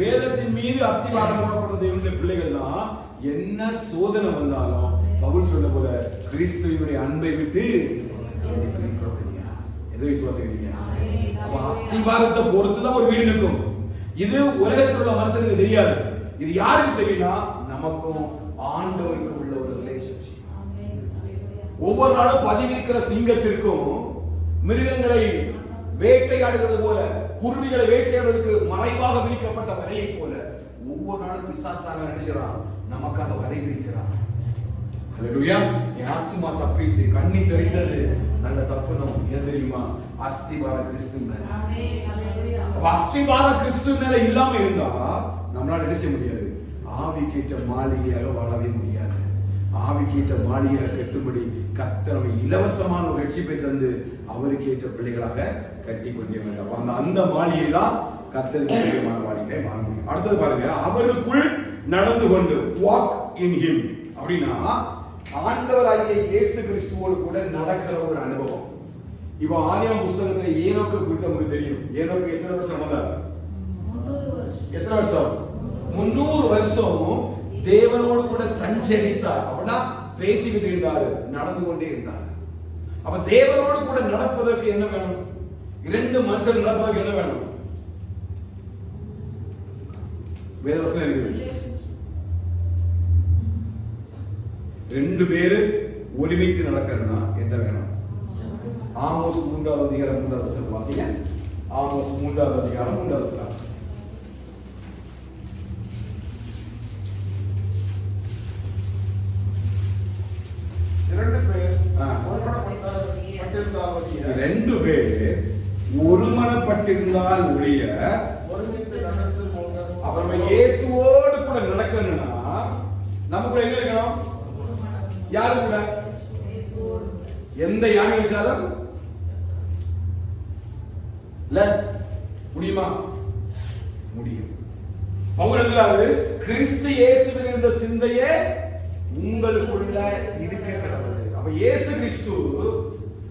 வேதத்தின் மீது அஸ்திபாரம் போடப்பட்ட தேவனுடைய பிள்ளைகள் தான். என்ன சோதனை வந்தாலும் பவுல் சொன்ன போல கிறிஸ்துவினுடைய அன்பை விட்டு எதை விசுவாசிக்கிறீங்க? அப்ப அஸ்திபாரத்தை பொறுத்துதான் ஒரு வீடு நிற்கும். இது உலகத்தில் உள்ள மனுஷனுக்கு தெரியாது. இது யாருக்கு தெரியும்னா, நமக்கும் ஆண்டவருக்கு உள்ள ஒரு ரிலேஷன்ஷிப். ஒவ்வொரு நாளும் பதிவிருக்கிற சிங்கத்திற்கும் மிருகங்களை வேட்டையாடுகிறது போல, குருவிகளை வேட்டையாடுவதற்கு மறைவாக விரிக்கப்பட்ட வரையை போல ஒவ்வொரு நாளும் பிசாசாக நினைச்சான் நமக்காக வரை விரிக்கிறான். அல்லேலூயா. என் ஆத்துமா தப்பிட்டு கண்ணி தெரிந்தது நல்ல தப்புனோம். ஏன் தெரியுமா? அஸ்திபார கிறிஸ்து மேல. அஸ்திபார கிறிஸ்து மேல இல்லாம இருந்தா நம்மளால என்ன செய்ய முடியாது? ஆவிக்கேற்ற மாளிகையாக வாழவே முடியாது. ஆவிக்கேற்ற மாளிகையாக கட்டும்படி கர்த்தர் இலவசமான ஒரு ரட்சிப்பை தந்து அவருக்கு ஏற்ற பிள்ளைகளாக கட்டி கொண்டே வந்தார். அந்த மாளிகை தான் கர்த்தருக்கு பிரியமான மாளிகை வாழ முடியும். அடுத்தது பாருங்க, அவருக்குள் நடந்து கொண்டு walk in him அப்படின்னா ஆண்டவராகிய இயேசு கிறிஸ்துவோடு கூட நடக்கிற ஒரு அனுபவம். இப்போ ஆதியாகம புஸ்தகத்துல ஏனோக்கு குறித்து நமக்கு தெரியும். ஏனோக்கு எத்தனை வருஷம் நடந்தார்? எத்தனை வருஷம்? 300 வருஷம் தேவனோடு கூட சஞ்சரித்தார். அப்படின்னா பேசிக்கிட்டு இருந்தாரு, நடந்து கொண்டே இருந்தார். அப்ப தேவனோடு கூட நடப்பதற்கு என்ன வேணும்? 2 மனுஷன் நடப்பதற்கு என்ன வேணும்? வேதவசனம் இருக்கு. 2 பேரு ஒருமித்து நடக்கிறதுனா என்ன வேணும்? ஆமோஸ் 3வது அதிகாரம் 3வது வசனம் வாசிங்க. ஆமோஸ் 3வது அதிகாரம் 3வது வசனம். ரெண்டு பேர் ஒருமனப்பட்டிருந்தால் ஒழிய அப்புறமா இயேசுவோடு கூட நடக்கணும்னா நமக்குள்ள என்ன இருக்கணும்? யாரு கூட? எந்த யானை வச்சாலும் இல்ல முடியுமா? முடியும். பவுல் எழுதுறாரு, கிறிஸ்து இயேசுவில் இருந்த சிந்தையே உங்களுக்குள்ள இருக்க கடவுள். அப்ப இயேசு கிறிஸ்து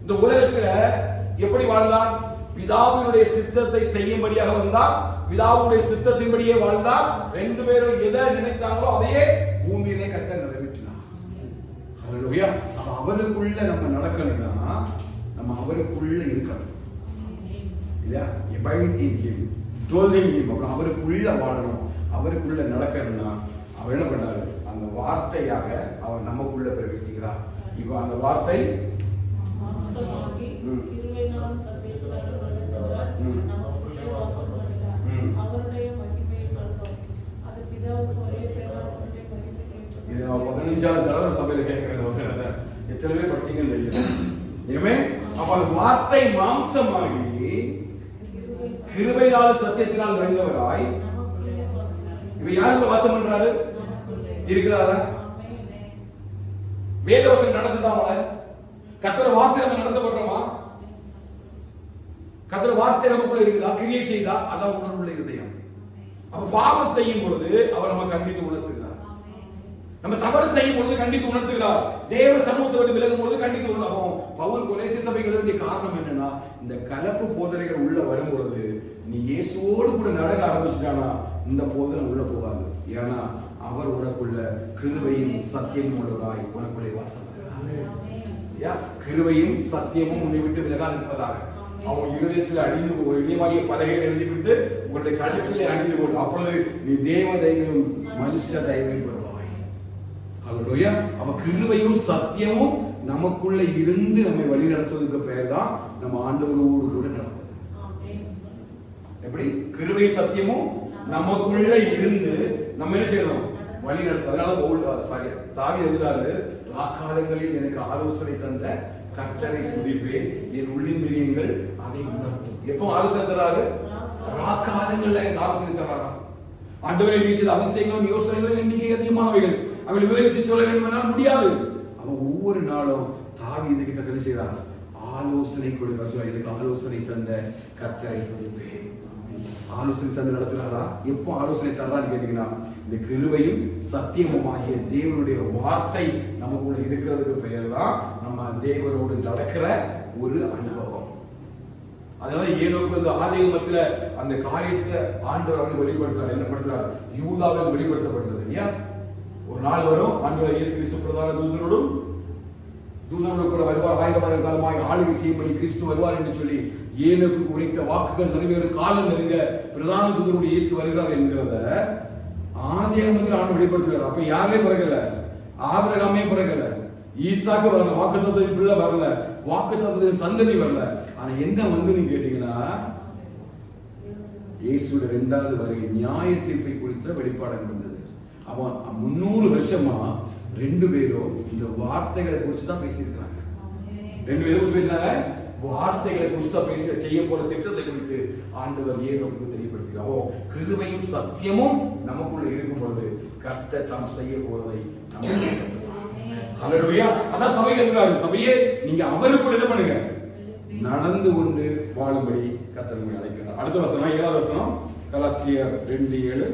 இந்த உலகத்துல எப்படி வாழ்ந்தார்? பிதாவினுடைய சித்தத்தை செய்யும்படியாக வந்தார். பிதாவுடைய சித்தத்தின்படியே வாழ்ந்தார். 2 பேரும் எதை நினைத்தாங்களோ அதையே பூமியிலே கர்த்தர் நிறைவேற்றினார். ஹல்லேலூயா. அவருக்குள்ள நம்ம நடக்கணும்னா நம்ம அவருக்குள்ள இருக்கணும். இல்லையா? abide in him, dwell in him. அவருக்குள்ள வாழணும். அவருக்குள்ள நடக்கணும்னா அவர் என்ன பண்றாரு? அந்த வார்த்தையாக அவர் நமக்குள்ள பிரவேசிக்கிறார். இப்போ அந்த வார்த்தை இது 15வது தடவை சபையில கேட்கிற வசனத்தை எத்தனை பேர் படிச்சீங்கன்னு தெரியும். அப்ப அந்த வார்த்தை மாம்சமாகி கிருபையினால் சத்தியத்தினால் நிறைந்தவராய் இவ யாருக்குள்ள வாசம் பண்றாரு? இருக்கிறாரா? வேதவசனம் நடந்துதாவல? கர்த்தர் வார்த்தை நம்ம நடத்தப்படுறோமா? கர்த்தர் வார்த்தை நமக்குள்ள இருக்குதா? கிரியை செய்தா? அதான் உணர்வுள்ள இருதயம். அப்ப பாவம் செய்யும் பொழுது அவர் நம்ம கண்டித்து உணர்த்துகிறார். நம்ம தவறு செய்யும் பொழுது கண்டித்து உணர்த்துகிறார். தேவ சமூகத்தை விட்டு விலகும் பொழுது கண்டித்து உணர்த்தும். பவுல் கொலோசை சபைக்கு வேண்டிய காரணம் என்னன்னா, இந்த கலப்பு போதனைகள் உள்ள வரும் பொழுது நீ இயேசுவோடு கூட நடக்க ஆரம்பிச்சிட்டானா இந்த போதனை உள்ள போகாது. ஏன்னா அவர் உனக்குள்ள கிருபையும் சத்தியமும் உள்ளவராய் உனக்குள்ளே வாசம். கிருபையும் சத்தியமும் உன்னை விட்டு விலகாது இருப்பதாக அவன் இருதயத்தில் அணிந்து ஒரு இதயமாகிய பலகையில் எழுதிவிட்டு உங்களுடைய கழுத்திலே அணிந்து கொள். அப்பொழுது நீ தேவ தெய்வம் மனுஷ தெய்வம் பெறுவாய். ஹல்லேலூயா. அப்ப கிருபையும் சத்தியமும் நமக்குள்ள இருந்து நம்மை வழி நடத்துவதற்கு பெயர் தான் நம்ம ஆண்டவரோடு கூட நடப்பது. எப்படி? கிருபை சத்தியமும் நமக்குள்ள இருந்து நம்ம என்ன செய்யணும்? வழி நடத்தும். அதனால தாவி எழுதுறாரு, ராக்காலங்களில் எனக்கு ஆலோசனை தந்த கர்த்தரை துதிப்பேன், என் உள்ளின் பிரியங்கள் அதை உணர்த்தும். எப்போ ஆலோசனை தர்றாரு? ராக்காலங்கள்ல எனக்கு ஆலோசனை தர்றாரா? ஆண்டவரை நீச்சல் அதிசயங்களும் யோசனைகளும் எண்ணிக்கை அதிகமானவைகள், அவள் விவரித்து சொல்ல வேண்டும் என்றால் முடியாது. அவன் ஒவ்வொரு நாளும் தாவீது கிட்ட என்ன செய்யறான்? ஆலோசனை கொடுக்க சொல்ல, எனக்கு ஆலோசனை தந்த கர்த்தரை துதிப்பேன். ஆலோசனை தந்து நடத்துறாரா? எப்போ ஆலோசனை தர்றான்னு கேட்டீங்கன்னா, இந்த கிருபையும் சத்தியமுமாகிய தேவனுடைய வார்த்தை நமக்குள்ள இருக்கிறதுக்கு பெயர் தான் நம்ம தேவனோடு நடக்கிற ஒரு அனுபவம். அதனால ஏனோக்கு வந்து ஆதியாகமத்துல அந்த காரியத்தை ஆண்டவர் அவனை வெளிப்படுத்துறார். என்ன பண்றார்? யூதாவில் வெளிப்படுத்தப்படுகிறது இல்லையா? ஒரு நாள் வரும், ஆண்டவர் இயேசு கிறிஸ்து பிரதான தூதரோடு கூட வருவார். 1000 காலமாக ஆளுகை செய்யும்படி கிறிஸ்து வருவார் என்று சொல்லி ஏனோக்கு உரைத்த வாக்குகள் நிறைவேறும் காலம் நெருங்க பிரதான தூதரோடு இயேசு வருகிறார் என்கிறத ஆதியாகமத்தில் ஆண்டு வெளிப்படுத்துகிறார். அப்ப யாருமே பிறகல, ஆபிரகாமே பிறகல, ஈசாக்கு வரல, வாக்குத்தத்தத்தின் பிள்ளை வரல, வாக்குத்தத்தத்தின் சந்ததி வரல. ஆனா என்ன வந்து நீங்க கேட்டீங்கன்னா, இயேசுடைய 2வது வருகை நியாய தீர்ப்பை குறித்த வெளிப்பாடு வந்தது. அவன் 300 வருஷமா ரெண்டு பேரும் இந்த வார்த்தைகளை குறித்து தான் பேசியிருக்கிறாங்க. ரெண்டு பேரும் பேசினாங்க, வார்த்தைகளை குறித்து தான் பேசி செய்ய போற திட்டத்தை குறித்து ஆண்டவர் ஏனோக்கு தெரியப்படுத்துகிறாரோ. கிருபையும் சத்தியமும் நமக்குள்ள இருக்கும் பொழுது கர்த்தர் தாம் செய்ய போவதை ஹல்லேலூயா. அதான் சபை கேட்கிறாரு, சபையே நீங்க அவருக்குள்ள என்ன பண்ணுங்க, நடந்து கொண்டு வாழும்படி கர்த்தர் உங்களை அழைக்கிறார். அடுத்த வசனம் 7வது வசனம் கலாத்தியர் 2:7.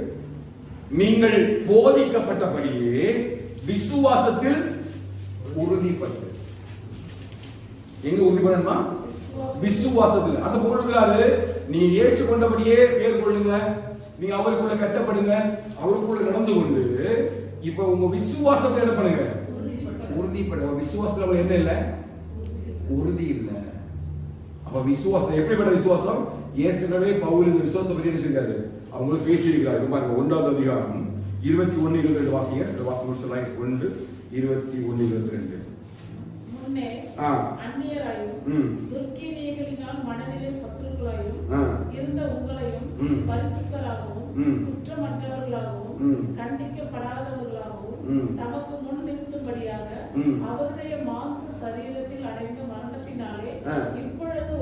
நீங்கள் போதிக்கப்பட்டபடியே விசுவாசத்தில் உறுதிப்பட்டு. எங்க உறுதிப்படணுமா? விசுவாசத்தில். அந்த பொருள்கிறாரு, நீங்க ஏற்றுக்கொண்டபடியே மேற்கொள்ளுங்க, நீங்க அவருக்குள்ள கட்டப்படுங்க, அவருக்குள்ள நடந்து கொண்டு இப்ப உங்க விசுவாசத்தை என்ன பண்ணுங்க, உறுதிப்பட. விசுவாசத்துல என்ன இல்ல, உறுதி இல்ல. அப்ப விசுவாசம் எப்படிப்பட்ட விசுவாசம்? ஏற்கனவே பவுல் இந்த விசுவாசத்தை பற்றி என்ன செஞ்சாரு, அவங்களுக்கு பேசியிருக்கிறாரு. பாருங்க 1வது அதிகாரம் 21-22 வாசிங்க. வாசி முடிச்சலாம். 1:21-22. முன்னே அந்நியராயும் துர்க்கீனியர்களினால் மனதிலே சத்துருக்களாயும் இருந்த உங்களையும் பரிசுத்தராகவும் குற்றமற்றவர்களாகவும் கண்டிக்கப்படாதவர்களாகவும் தமக்கு முன் நிறுத்தும்படியாக அவருடைய மாம்ச சரீரத்தில் அடைந்த மரணத்தினாலே இப்பொழுது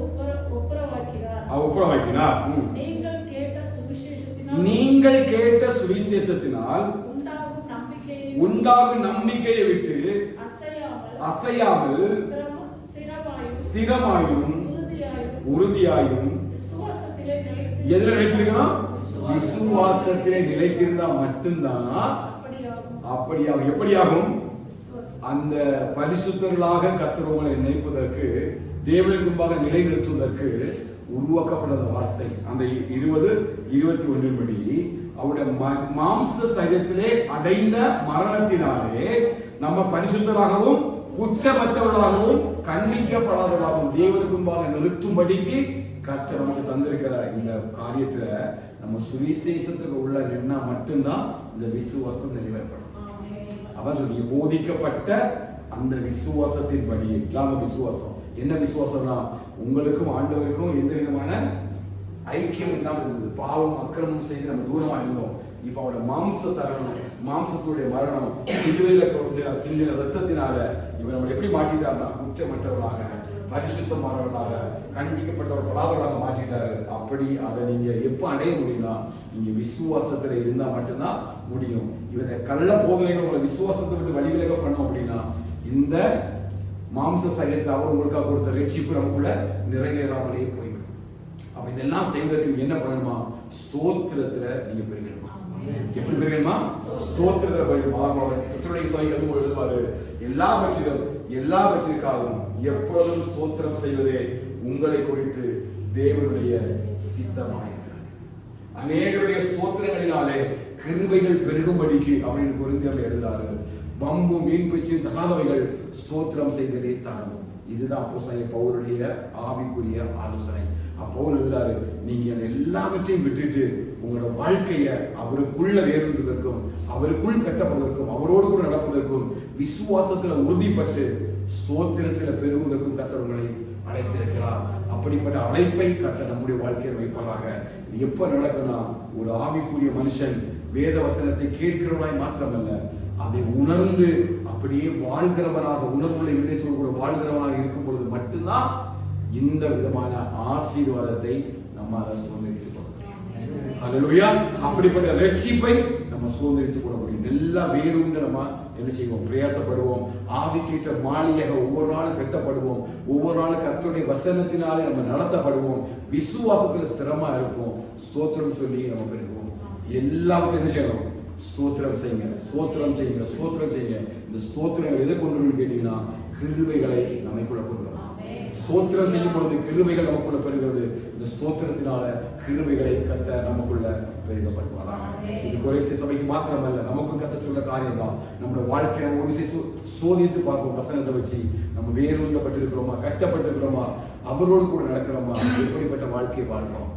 ஒப்புரவாக்கினார். நீங்கள் கேட்ட சுவிசேஷத்தினால் உண்டாகும் நம்பிக்கையை விட்டு அசையாமல் ஸ்திரமாயும் உறுதியாயும் எதில் நிலைத்திருக்கணும்? விசுவாசத்திலே நிலைத்திருந்தா மட்டும்தான் அப்படியாகும். எப்படியாகும்? அந்த பரிசுத்தர்களாக கர்த்தர் உங்களை நினைப்பதற்கு, தேவனுக்கு முன்பாக நிலைநிறுத்துவதற்கு உருவாக்கப்பட்ட வார்த்தை. அந்த 20-21 படி அவருடைய மாம்ச சரீரத்திலே அடைந்த மரணத்தினாலே நம்ம பரிசுத்தராகவும் குற்றமற்றவர்களாகவும் கண்டிக்கப்படாதவர்களாகவும் தேவனுக்கு முன்பாக நிறுத்தும்படிக்கு கர்த்தர் நமக்கு தந்திருக்கிற இந்த காரியத்துல நம்ம சுவிசேஷத்துக்கு உள்ள நின்னா மட்டும்தான் இந்த விசுவாசம் நிறைவேறப்படும். அதான் சொல்லி போதிக்கப்பட்ட அந்த விசுவாசத்தின்படி இல்லாம விசுவாசம். என்ன விசுவாசம்னா, உங்களுக்கும் ஆண்டவருக்கும் எந்த விதமான ஐக்கியம் இல்லாமல் இருந்தது. பாவம் அக்கிரமம் செய்து நம்ம தூரமா இருந்தோம். இப்ப அவரோட மாம்ச சரணம், மாம்சத்துடைய மரணம், சிலுவையில சிந்தின ரத்தத்தினால இவர் நம்ம எப்படி மாற்றிட்டார்னா, குற்றமற்றவர்களாக பரிசுத்தமானவர்களாக கண்டிக்கப்பட்டவர்களாக மாற்றிட்டாரு. அப்படி அதை நீங்க எப்ப அடைய முடியும்னா, நீங்க விசுவாசத்துல இருந்தா மட்டும்தான் முடியும். இவரை கள்ள போதனைகள் உங்களை விசுவாசத்தை விட்டு வழிவிலக பண்ணோம் அப்படின்னா, இந்த மாம்ச சரீரத்தில் அவர் உங்களுக்காக கொடுத்த ரட்சிப்பு நமக்குள்ள நிறைவேறாமலே போய்விடும். அப்ப இதெல்லாம் செய்வதற்கு என்ன பண்ணணுமா? ஸ்தோத்திரத்துல நீங்க பெருகணுமா? எப்படி பெருகணுமா? ஸ்தோத்திரத்துல பெருகணுமா? எழுதுவாரு, எல்லாவற்றிற்காகவும் எப்பொழுதும் ஸ்தோத்திரம் செய்வதே உங்களை குறித்து தேவனுடைய சித்தமாயிருக்கிறது. அநேகருடைய ஸ்தோத்திரங்களினாலே கிருபைகள் பெருகும்படிக்கு அப்படின்னு கொரிந்தியர்ல எழுதுறாரு. பம்பு மீன் பிடிச்சு தகாதவைகள் ஸ்தோத்திரம் செய்வதே தாங்கும். இதுதான் அப்போஸ்தலனாகிய பவுலுடைய ஆவிக்குரிய ஆலோசனை. பவுல் எழுதுறாரு, நீங்க எல்லாவற்றையும் விட்டுட்டு உங்களோட வாழ்க்கைய அவருக்குள்ள வேறுவதற்கும், அவருக்குள் கட்டப்படுவதற்கும், அவரோடு கூட நடப்பதற்கும், விசுவாசத்துல உறுதிப்பட்டு ஸ்தோத்திரத்துல பெருகுவதற்கும் கர்த்தர் உங்களை அழைத்திருக்கிறார். அப்படிப்பட்ட அழைப்பை கர்த்தர் நம்முடைய வாழ்க்கையில் வைப்பாராக. எப்ப நடக்கும்னா, ஒரு ஆவிக்குரிய மனுஷன் வேத வசனத்தை கேட்கிறவனாய் மாத்திரமல்ல, அதை உணர்ந்து அப்படியே வாழ்கிறவனாக, உணர்வுள்ள இதயத்தோடு கூட வாழ்கிறவனாக இருக்கும் பொழுது மட்டும்தான் இந்த விதமான ஆசீர்வாதத்தை நம்ம சுதந்திரித்துக் கொள்ளலாம். ஹல்லேலூயா. அப்படிப்பட்ட ரட்சிப்பை நம்ம சுதந்திரித்துக் கொள்ள முடியும். எல்லா வேறுண்டு நம்ம என்ன செய்வோம்? பிரயாசப்படுவோம். ஆவிக்கேற்ற மாளிகையாக ஒவ்வொரு நாளும் கட்டப்படுவோம். ஒவ்வொரு நாளும் கர்த்தருடைய வசனத்தினாலே நம்ம நடத்தப்படுவோம். விசுவாசத்துல ஸ்திரமா இருப்போம். ஸ்தோத்திரம் சொல்லி நம்ம பெறுவோம். எல்லாத்தையும் என்ன செய்யணும்? ஸ்தோத்திரம் செய்யுங்க, ஸ்தோத்திரம் செய்யுங்க, ஸ்தோத்திரம் செய்யுங்க. இந்த ஸ்தோத்திரங்கள் எதை கொண்டு வந்து கேட்டீங்கன்னா, கிருபைகளை நமக்குள்ள கொண்டு வரும். ஸ்தோத்திரம் செய்யும் பொழுது கிருபைகள் நமக்குள்ள பெறுகிறது. இந்த ஸ்தோத்திரத்தினால கிருபைகளை கத்த நமக்குள்ள பெருகப்படுவாராக. இது கொரிந்திய சபைக்கு மாத்திரமல்ல, நமக்கும் கத்த சொல்ற காரியம் தான். நம்முடைய வாழ்க்கையை ஒரு விஷயம் சோதித்து பார்ப்போம். வசனத்தை வச்சு நம்ம வேறுபட்டிருக்கிறோமா, கட்டப்பட்டிருக்கிறோமா, அவரோடு கூட நடக்கிறோமா, எப்படிப்பட்ட வாழ்க்கையை வாழ்றோம்?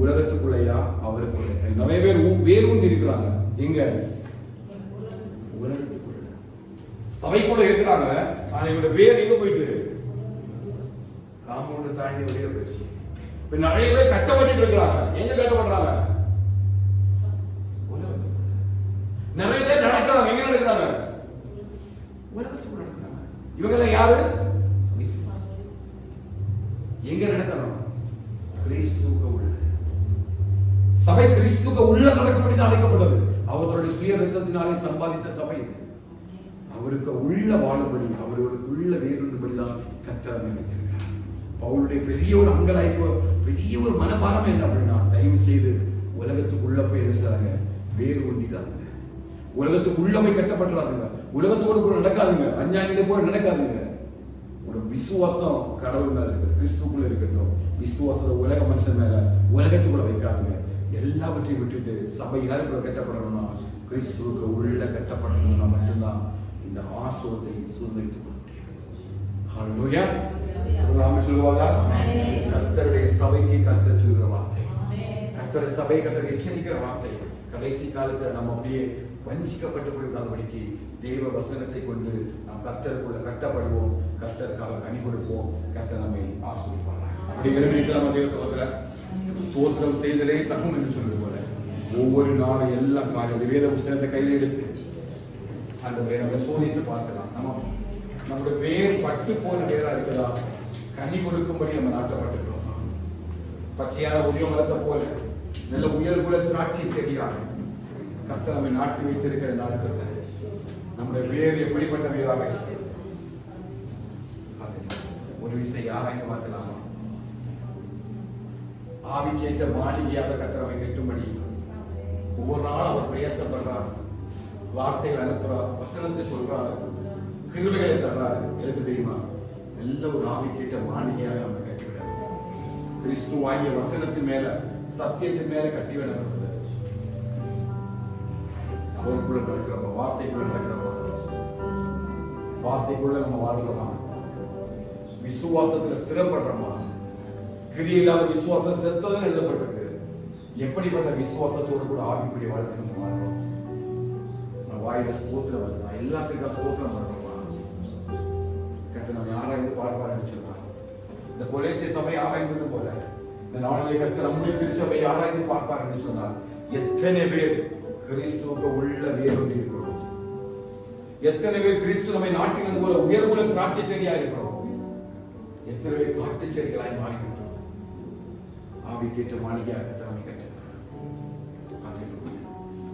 உலகத்துக்குள்ளையா அவருக்குள்ள? நிறைய பேர் வேறுண்டு இருக்கிறாங்க. எங்க? உலகத்துக்குள்ள. சபைக்குள்ள இருக்கிறாங்க. ஆனா இவரோட வேர் எங்க போயிட்டு? காம்பவுண்ட் தாண்டி வெளியே போயிடுச்சு. இப்ப நிறைய பேர் கட்டப்பட்டு இருக்கிறாங்க. எங்க கட்டப்படுறாங்க? நிறைய பேர் நடக்கிறாங்க. எங்க நடக்கிறாங்க? சபை கிறிஸ்துக்கு உள்ள நடக்கும்படி தான் அழைக்கப்பட்டது. அவருடைய சுய ரத்தத்தினாலே சம்பாதித்த சபை அவருக்கு உள்ள வாழும்படி, அவருக்கு உள்ள வேறுபடிதான் கர்த்தர் நினைத்திருக்கிறார். பவுலுடைய பெரிய ஒரு அங்கலாய்ப்பு, பெரிய ஒரு மனபாரம் என்ன அப்படின்னா, தயவு செய்து உலகத்துக்குள்ள போய் என்ன செய்றாங்க, வேறு ஒன்றிடாதுங்க. உலகத்துக்கு உள்ளமை கட்டப்பட்டுறாதுங்க. உலகத்தோடு கூட நடக்காதுங்க. அஞ்ஞானியில போல நடக்காதுங்க. ஒரு விசுவாசம் கடவுள் மேல இருக்கு, கிறிஸ்துக்குள்ள இருக்கட்டும். விசுவாசத்தை உலக மனுஷன் மேல, உலகத்துக்குள்ள வைக்காதுங்க. எல்லாவற்றையும் விட்டுட்டு சபை யாருக்குள்ள கட்டப்படணும்னா கிறிஸ்துவுக்கு உள்ள கட்டப்படணும்னா மட்டும்தான் இந்த ஆசீர்வாதத்தை சுதந்திரித்துக் கொள்ள முடியும். ஹல்லேலூயா. சொல்லுவாங்க, கர்த்தருடைய சபைக்கு கர்த்தர் சொல்கிற வார்த்தை, கர்த்தருடைய சபை கர்த்தர் எச்சரிக்கிற வார்த்தை. கடைசி காலத்துல நம்ம அப்படியே வஞ்சிக்கப்பட்டு போய்விடாதபடிக்கு தேவ வசனத்தை கொண்டு நாம் கர்த்தருக்குள்ள கட்டப்படுவோம், கர்த்தருக்காக கனி கொடுப்போம், கர்த்தர் நம்மை ஆசீர்வதிப்பார். அப்படி விரும்பிக்கலாம் தேவ சகோதர, ஸ்தோத்திரம் செய்ததே தகும் என்று சொல்வது போல ஒவ்வொரு நாளும் எல்லாம் காரியம் வேத புத்தகத்தை கையில் எடுத்து அந்த நம்ம சோதித்து பார்க்கலாம். நம்முடைய வேர் பட்டு போன வேறா இருக்குதா, கனி கொடுக்கும்படி நம்ம நாட்டப்பட்டிருக்கோம். பச்சையான உரிய மரத்தை போல நல்ல உயர்குல திராட்சை செடியாக கர்த்தர் நம்மை நாட்டி வைத்திருக்கிற நாட்கள் நம்முடைய வேர் எப்படிப்பட்ட வேறாக ஒரு விஷயம் ஆராய்ந்து பார்க்கலாமா? ஆவிக்கேற்ற மாளிகையாக கர்த்தரை கட்டும்படி ஒவ்வொரு நாளும் அவர் பிரயாசப்படுறார், வார்த்தைகள் அனுப்புறார், வசனத்தை சொல்றார், கிருபைகளை தர்றார். எதுக்கு தெரியுமா? நல்ல ஒரு ஆவிக்கேற்ற மாளிகையாக நம்ம கட்டிவிட, கிறிஸ்து வாங்கிய வசனத்தின் மேல, சத்தியத்தின் மேல கட்டிவிடப்படுறது. அவருக்குள்ள நடக்கிறோம், வார்த்தைக்குள்ள நடக்கிறோம், வார்த்தைக்குள்ள நம்ம வாழ்கிறோமா? விசுவாசத்துல ஸ்திரப்படுறோமா? கிரியில்லாத விசுவாசம் செத்ததுன்னு எழுதப்பட்டிருக்கு. எப்படிப்பட்ட விசுவாசத்தோடு கூட ஆவிக்குரிய வாழ்க்கை நம்ம வாழ்றோம்? வாயில ஸ்தோத்திரம் வருதா? எல்லாத்துக்கும் ஸ்தோத்திரம் பண்றோமா? கர்த்தர் நம்ம ஆராய்ந்து பார்ப்பாருன்னு சொல்றாங்க. இந்த கொலேசிய சபை ஆராய்ந்தது போல இந்த நாளிலே கர்த்தர் நம்முடைய திருச்சபையை ஆராய்ந்து பார்ப்பாருன்னு சொன்னார். எத்தனை பேர் கிறிஸ்துவுக்கு உள்ள வேரூன்றி இருக்கிறோம்? எத்தனை பேர் கிறிஸ்து நம்மை நாட்டினது போல உயர்வுள்ள திராட்சை செடியா இருக்கிறோம்? எத்தனை பேர் காட்டு செடிகளாய் மாறிவிட்டோம்? ஆவிக்கேற்ற மாளிகையாக கர்த்தர் கட்ட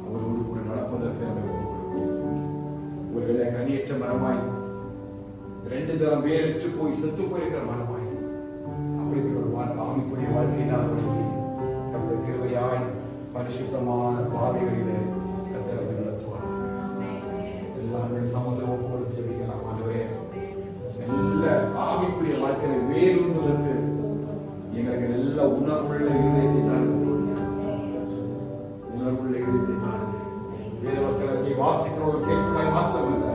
அவரோடு கூட நடப்பதற்கு ஒருவேளை கனியற்ற மரமாய், 2 தரம் வேறற்று போய் செத்து போயிருக்கிற மரமாய், அப்படி ஒரு ஆவிக்குரிய வாழ்க்கையினால் கர்த்தர் கிருபையாய் பரிசுத்தமான பாதைகளிலே கர்த்தர் அதை நடத்துவார். எல்லாமே சமுதிரம் ஒப்புக்கொடுத்து ஜெபிக்கலாம். ஆண்டவரே, நல்ல ஆவிக்குரிய வாழ்க்கையை வேறுவதற்கு எங்களுக்கு நல்ல உணர்வுள்ள இதயத்தை தாருங்கள், உணர்வுள்ள இதயத்தை தாருங்கள். வேத வசனத்தை வாசிக்கிறவர்கள் கேட்கிறாய் மாத்திரமல்ல,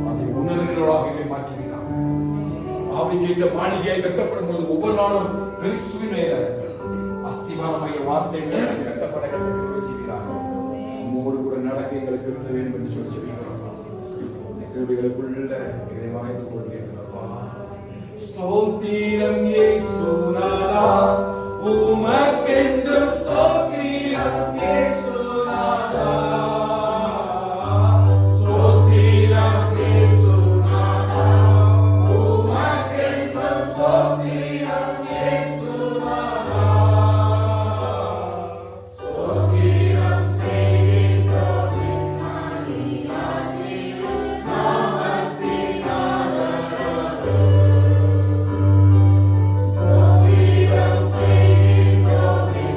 அதை உணர்கிறவர்களாக மாற்றுகிறார். ஆவிக்கேற்ற மாளிகையை கட்டப்படும் போது ஒவ்வொரு நாளும் கிறிஸ்துவின் மேல அஸ்திவாரமாகிய வார்த்தை மேல கட்டப்பட செய்கிறார். உங்களோடு கூட நடக்க எங்களுக்கு இருந்த வேண்டும் என்று சொல்லி சொல்லிக்கிறோம். இந்த கேள்விகளுக்குள்ள இதை மறைத்துக் கொள்கிறப்பா. ஸ்தோத்திரம் இயேசுநாதா, உமக்கென்றும் ஸ்தோத்திரம் இயேசுநாதா. Thank you.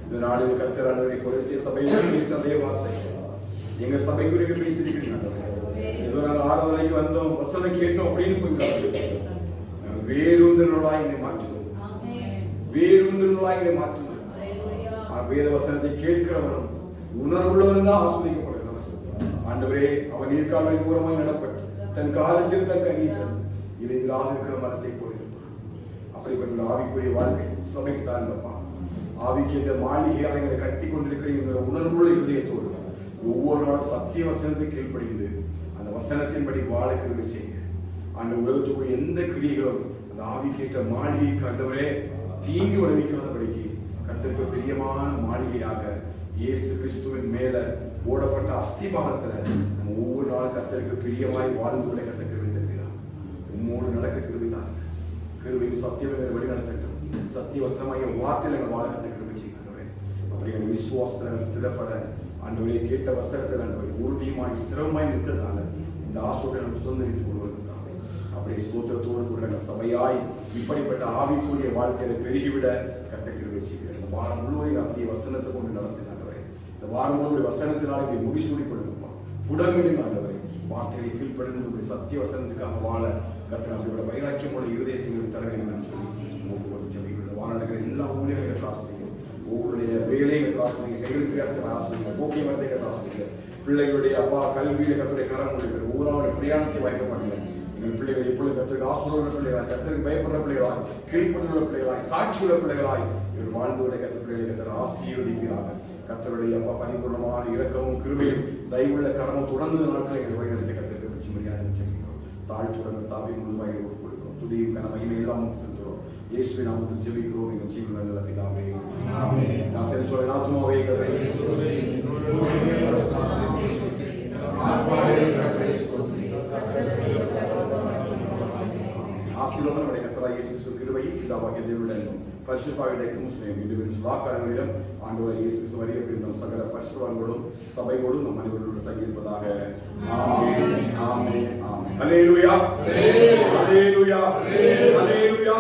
இந்த நாளில் கர்த்தர் ஆண்டவரே கொலோசிய சபையில் பேசின அதே வார்த்தை எங்க சபைக்குரிய பேசியிருக்கிறீங்க. ஏதோ நாங்கள் ஆராதனைக்கு வந்தோம், வசனம் கேட்டோம் அப்படின்னு போய் வேறொன்றினோடாய் என்னை மாற்றுவோம், வேறொன்றினோடாய் என்னை மாற்றுவோம். வேத வசனத்தை கேட்கிறவனும் உணர்வுள்ளவனும் தான் ஆஸ்வதிக்கப்படுகிறவன். ஆண்டவரே, அவன் நீர்கால்வழி தூரமாய் நடப்பட்டு தன் காலத்தில் தன் கனியத்தில் இவைகளாக இருக்கிற மரத்தை போயிருப்பான். அப்படிப்பட்ட ஆவிக்குரிய வாழ்க்கை சபைக்கு தாழ்ந்தப்பா. ஆவிக்கு என்ற மாளிகையாக எங்களை கட்டி கொண்டிருக்கிற என்ற உணர்வுள்ள இதயத்தோடு ஒவ்வொரு நாள் சத்திய வசனத்தை கீழ்ப்படிந்து அந்த வசனத்தின்படி வாழ கிருபை செய்ய. அந்த உலகத்துக்குரிய எந்த கிரியைகளும் அந்த ஆவிக்கேற்ற மாளிகைக்கு ஆண்டவரே தீங்கு விளைவிக்காதபடிக்கு கர்த்தருக்கு பிரியமான மாளிகையாக இயேசு கிறிஸ்துவின் மேல போடப்பட்ட அஸ்திபாரத்துல நம்ம ஒவ்வொரு நாள் கர்த்தருக்கு பிரியமாய் வாழ்ந்துகளை கத்த கிருபை தருகிறார். உம்மோடு நடக்க கிருபைதான். கிருபையும் சத்தியம் வழி நடத்தட்டும். சத்திய வசனமாக வார்த்தையில் எங்கள் வாழ கத்த கிருபை செய்கிறவரே. அப்படி எங்கள் விசுவாசத்தில் ஸ்திரப்பட ஆண்டவரே கேட்ட வசனத்தில் ஆண்டவரே உறுதியுமாய் ஸ்திரமாய் நிற்கிறதுனால இந்த ஆசோட்டை நம்ம சுதந்திரித்துக் கொள்வதற்காக அப்படியே ஸ்தோத்திரத்தோடு கூட சபையாய் இப்படிப்பட்ட ஆவிக்குரிய வாழ்க்கையில பெருகிவிட கத்த கிருபை செய்கிறார். இந்த வாரம் முழுவதும் அப்படியே வசனத்தை கொண்டு நடத்தினாண்டவரே. இந்த வாரம் முழுவதும் வசனத்தினால இங்கே முடிசூடி கொள்ளுங்கப்பா. புடமிடுங்க ஆண்டவரே. வார்த்தையை கீழ்ப்படுங்க சத்திய வசனத்துக்காக வாழ கத்த நம்மளோட வைராக்கியமோட இருதயத்தை தர வேண்டும் சொல்லி உங்களுக்கு ஜெபிக்கிறோம். வானர்கள் எல்லா ஊழியர்களும் ஆசிரியர் உங்களுடைய வேலையை ஆசிரியர் கைகள் பிரயாசத்தை ஆசிரியர் போக்குவரத்தை ஆசிரியர் பிள்ளைகளுடைய அப்பா கல்வியில கத்துடைய கரம் முடிக்கிற ஊராவுடைய பிரயாணத்தை வாய்க்கப்படுங்க. எங்கள் பிள்ளைகள் எப்பொழுது கத்திரிக்கு ஆசிரியர் பிள்ளைகளாய் கத்திரிக்கு பயப்படுற பிள்ளைகளாய் கீழ்ப்படுள்ள பிள்ளைகளாய் சாட்சியுள்ள பிள்ளைகளாய் இவர் வாழ்ந்துடைய கத்த பிள்ளைகளை கத்தர் ஆசீர்வதிக்கிறாங்க. கத்தருடைய அப்பா பரிபூர்ணமான இரக்கமும் கிருபையும் தயவுள்ள கரமும் தொடர்ந்து நாட்களை எங்கள் வழிநடத்தி கத்திரிக்க வச்சு மரியாதை செல்கிறோம். தாழ்த்துடன் தாவி முழுவாய் கொடுக்கிறோம். துதியும் கன மகிமை எல்லாம் செலுத்துகிறோம். இயேசுவை நாமத்தில் ஜெபிக்கிறோம். எங்கள் சீக்கிரம் நல்ல பிதாவே. நான் சரி சொல்ல நாத்துமாவே ஆசீர்வாதம் கர்த்தராகிய இயேசு கிறிஸ்துவின் கிருபையும் பிதாவாகிய தேவனுடைய பரிசுத்தாவிய முஸ்லிம் இன்று சதாகாரங்களிலும் ஆண்டவராகிய இயேசு கிறிஸ்து வருகை புரிந்தும் சகல பரிசுத்தவான்களோடும் சபையோடும் நம் அனைவரோடு தங்கியிருப்பதாக. ஆமென் ஆமென் ஆமென். ஹல்லேலூயா ஹல்லேலூயா ஹல்லேலூயா.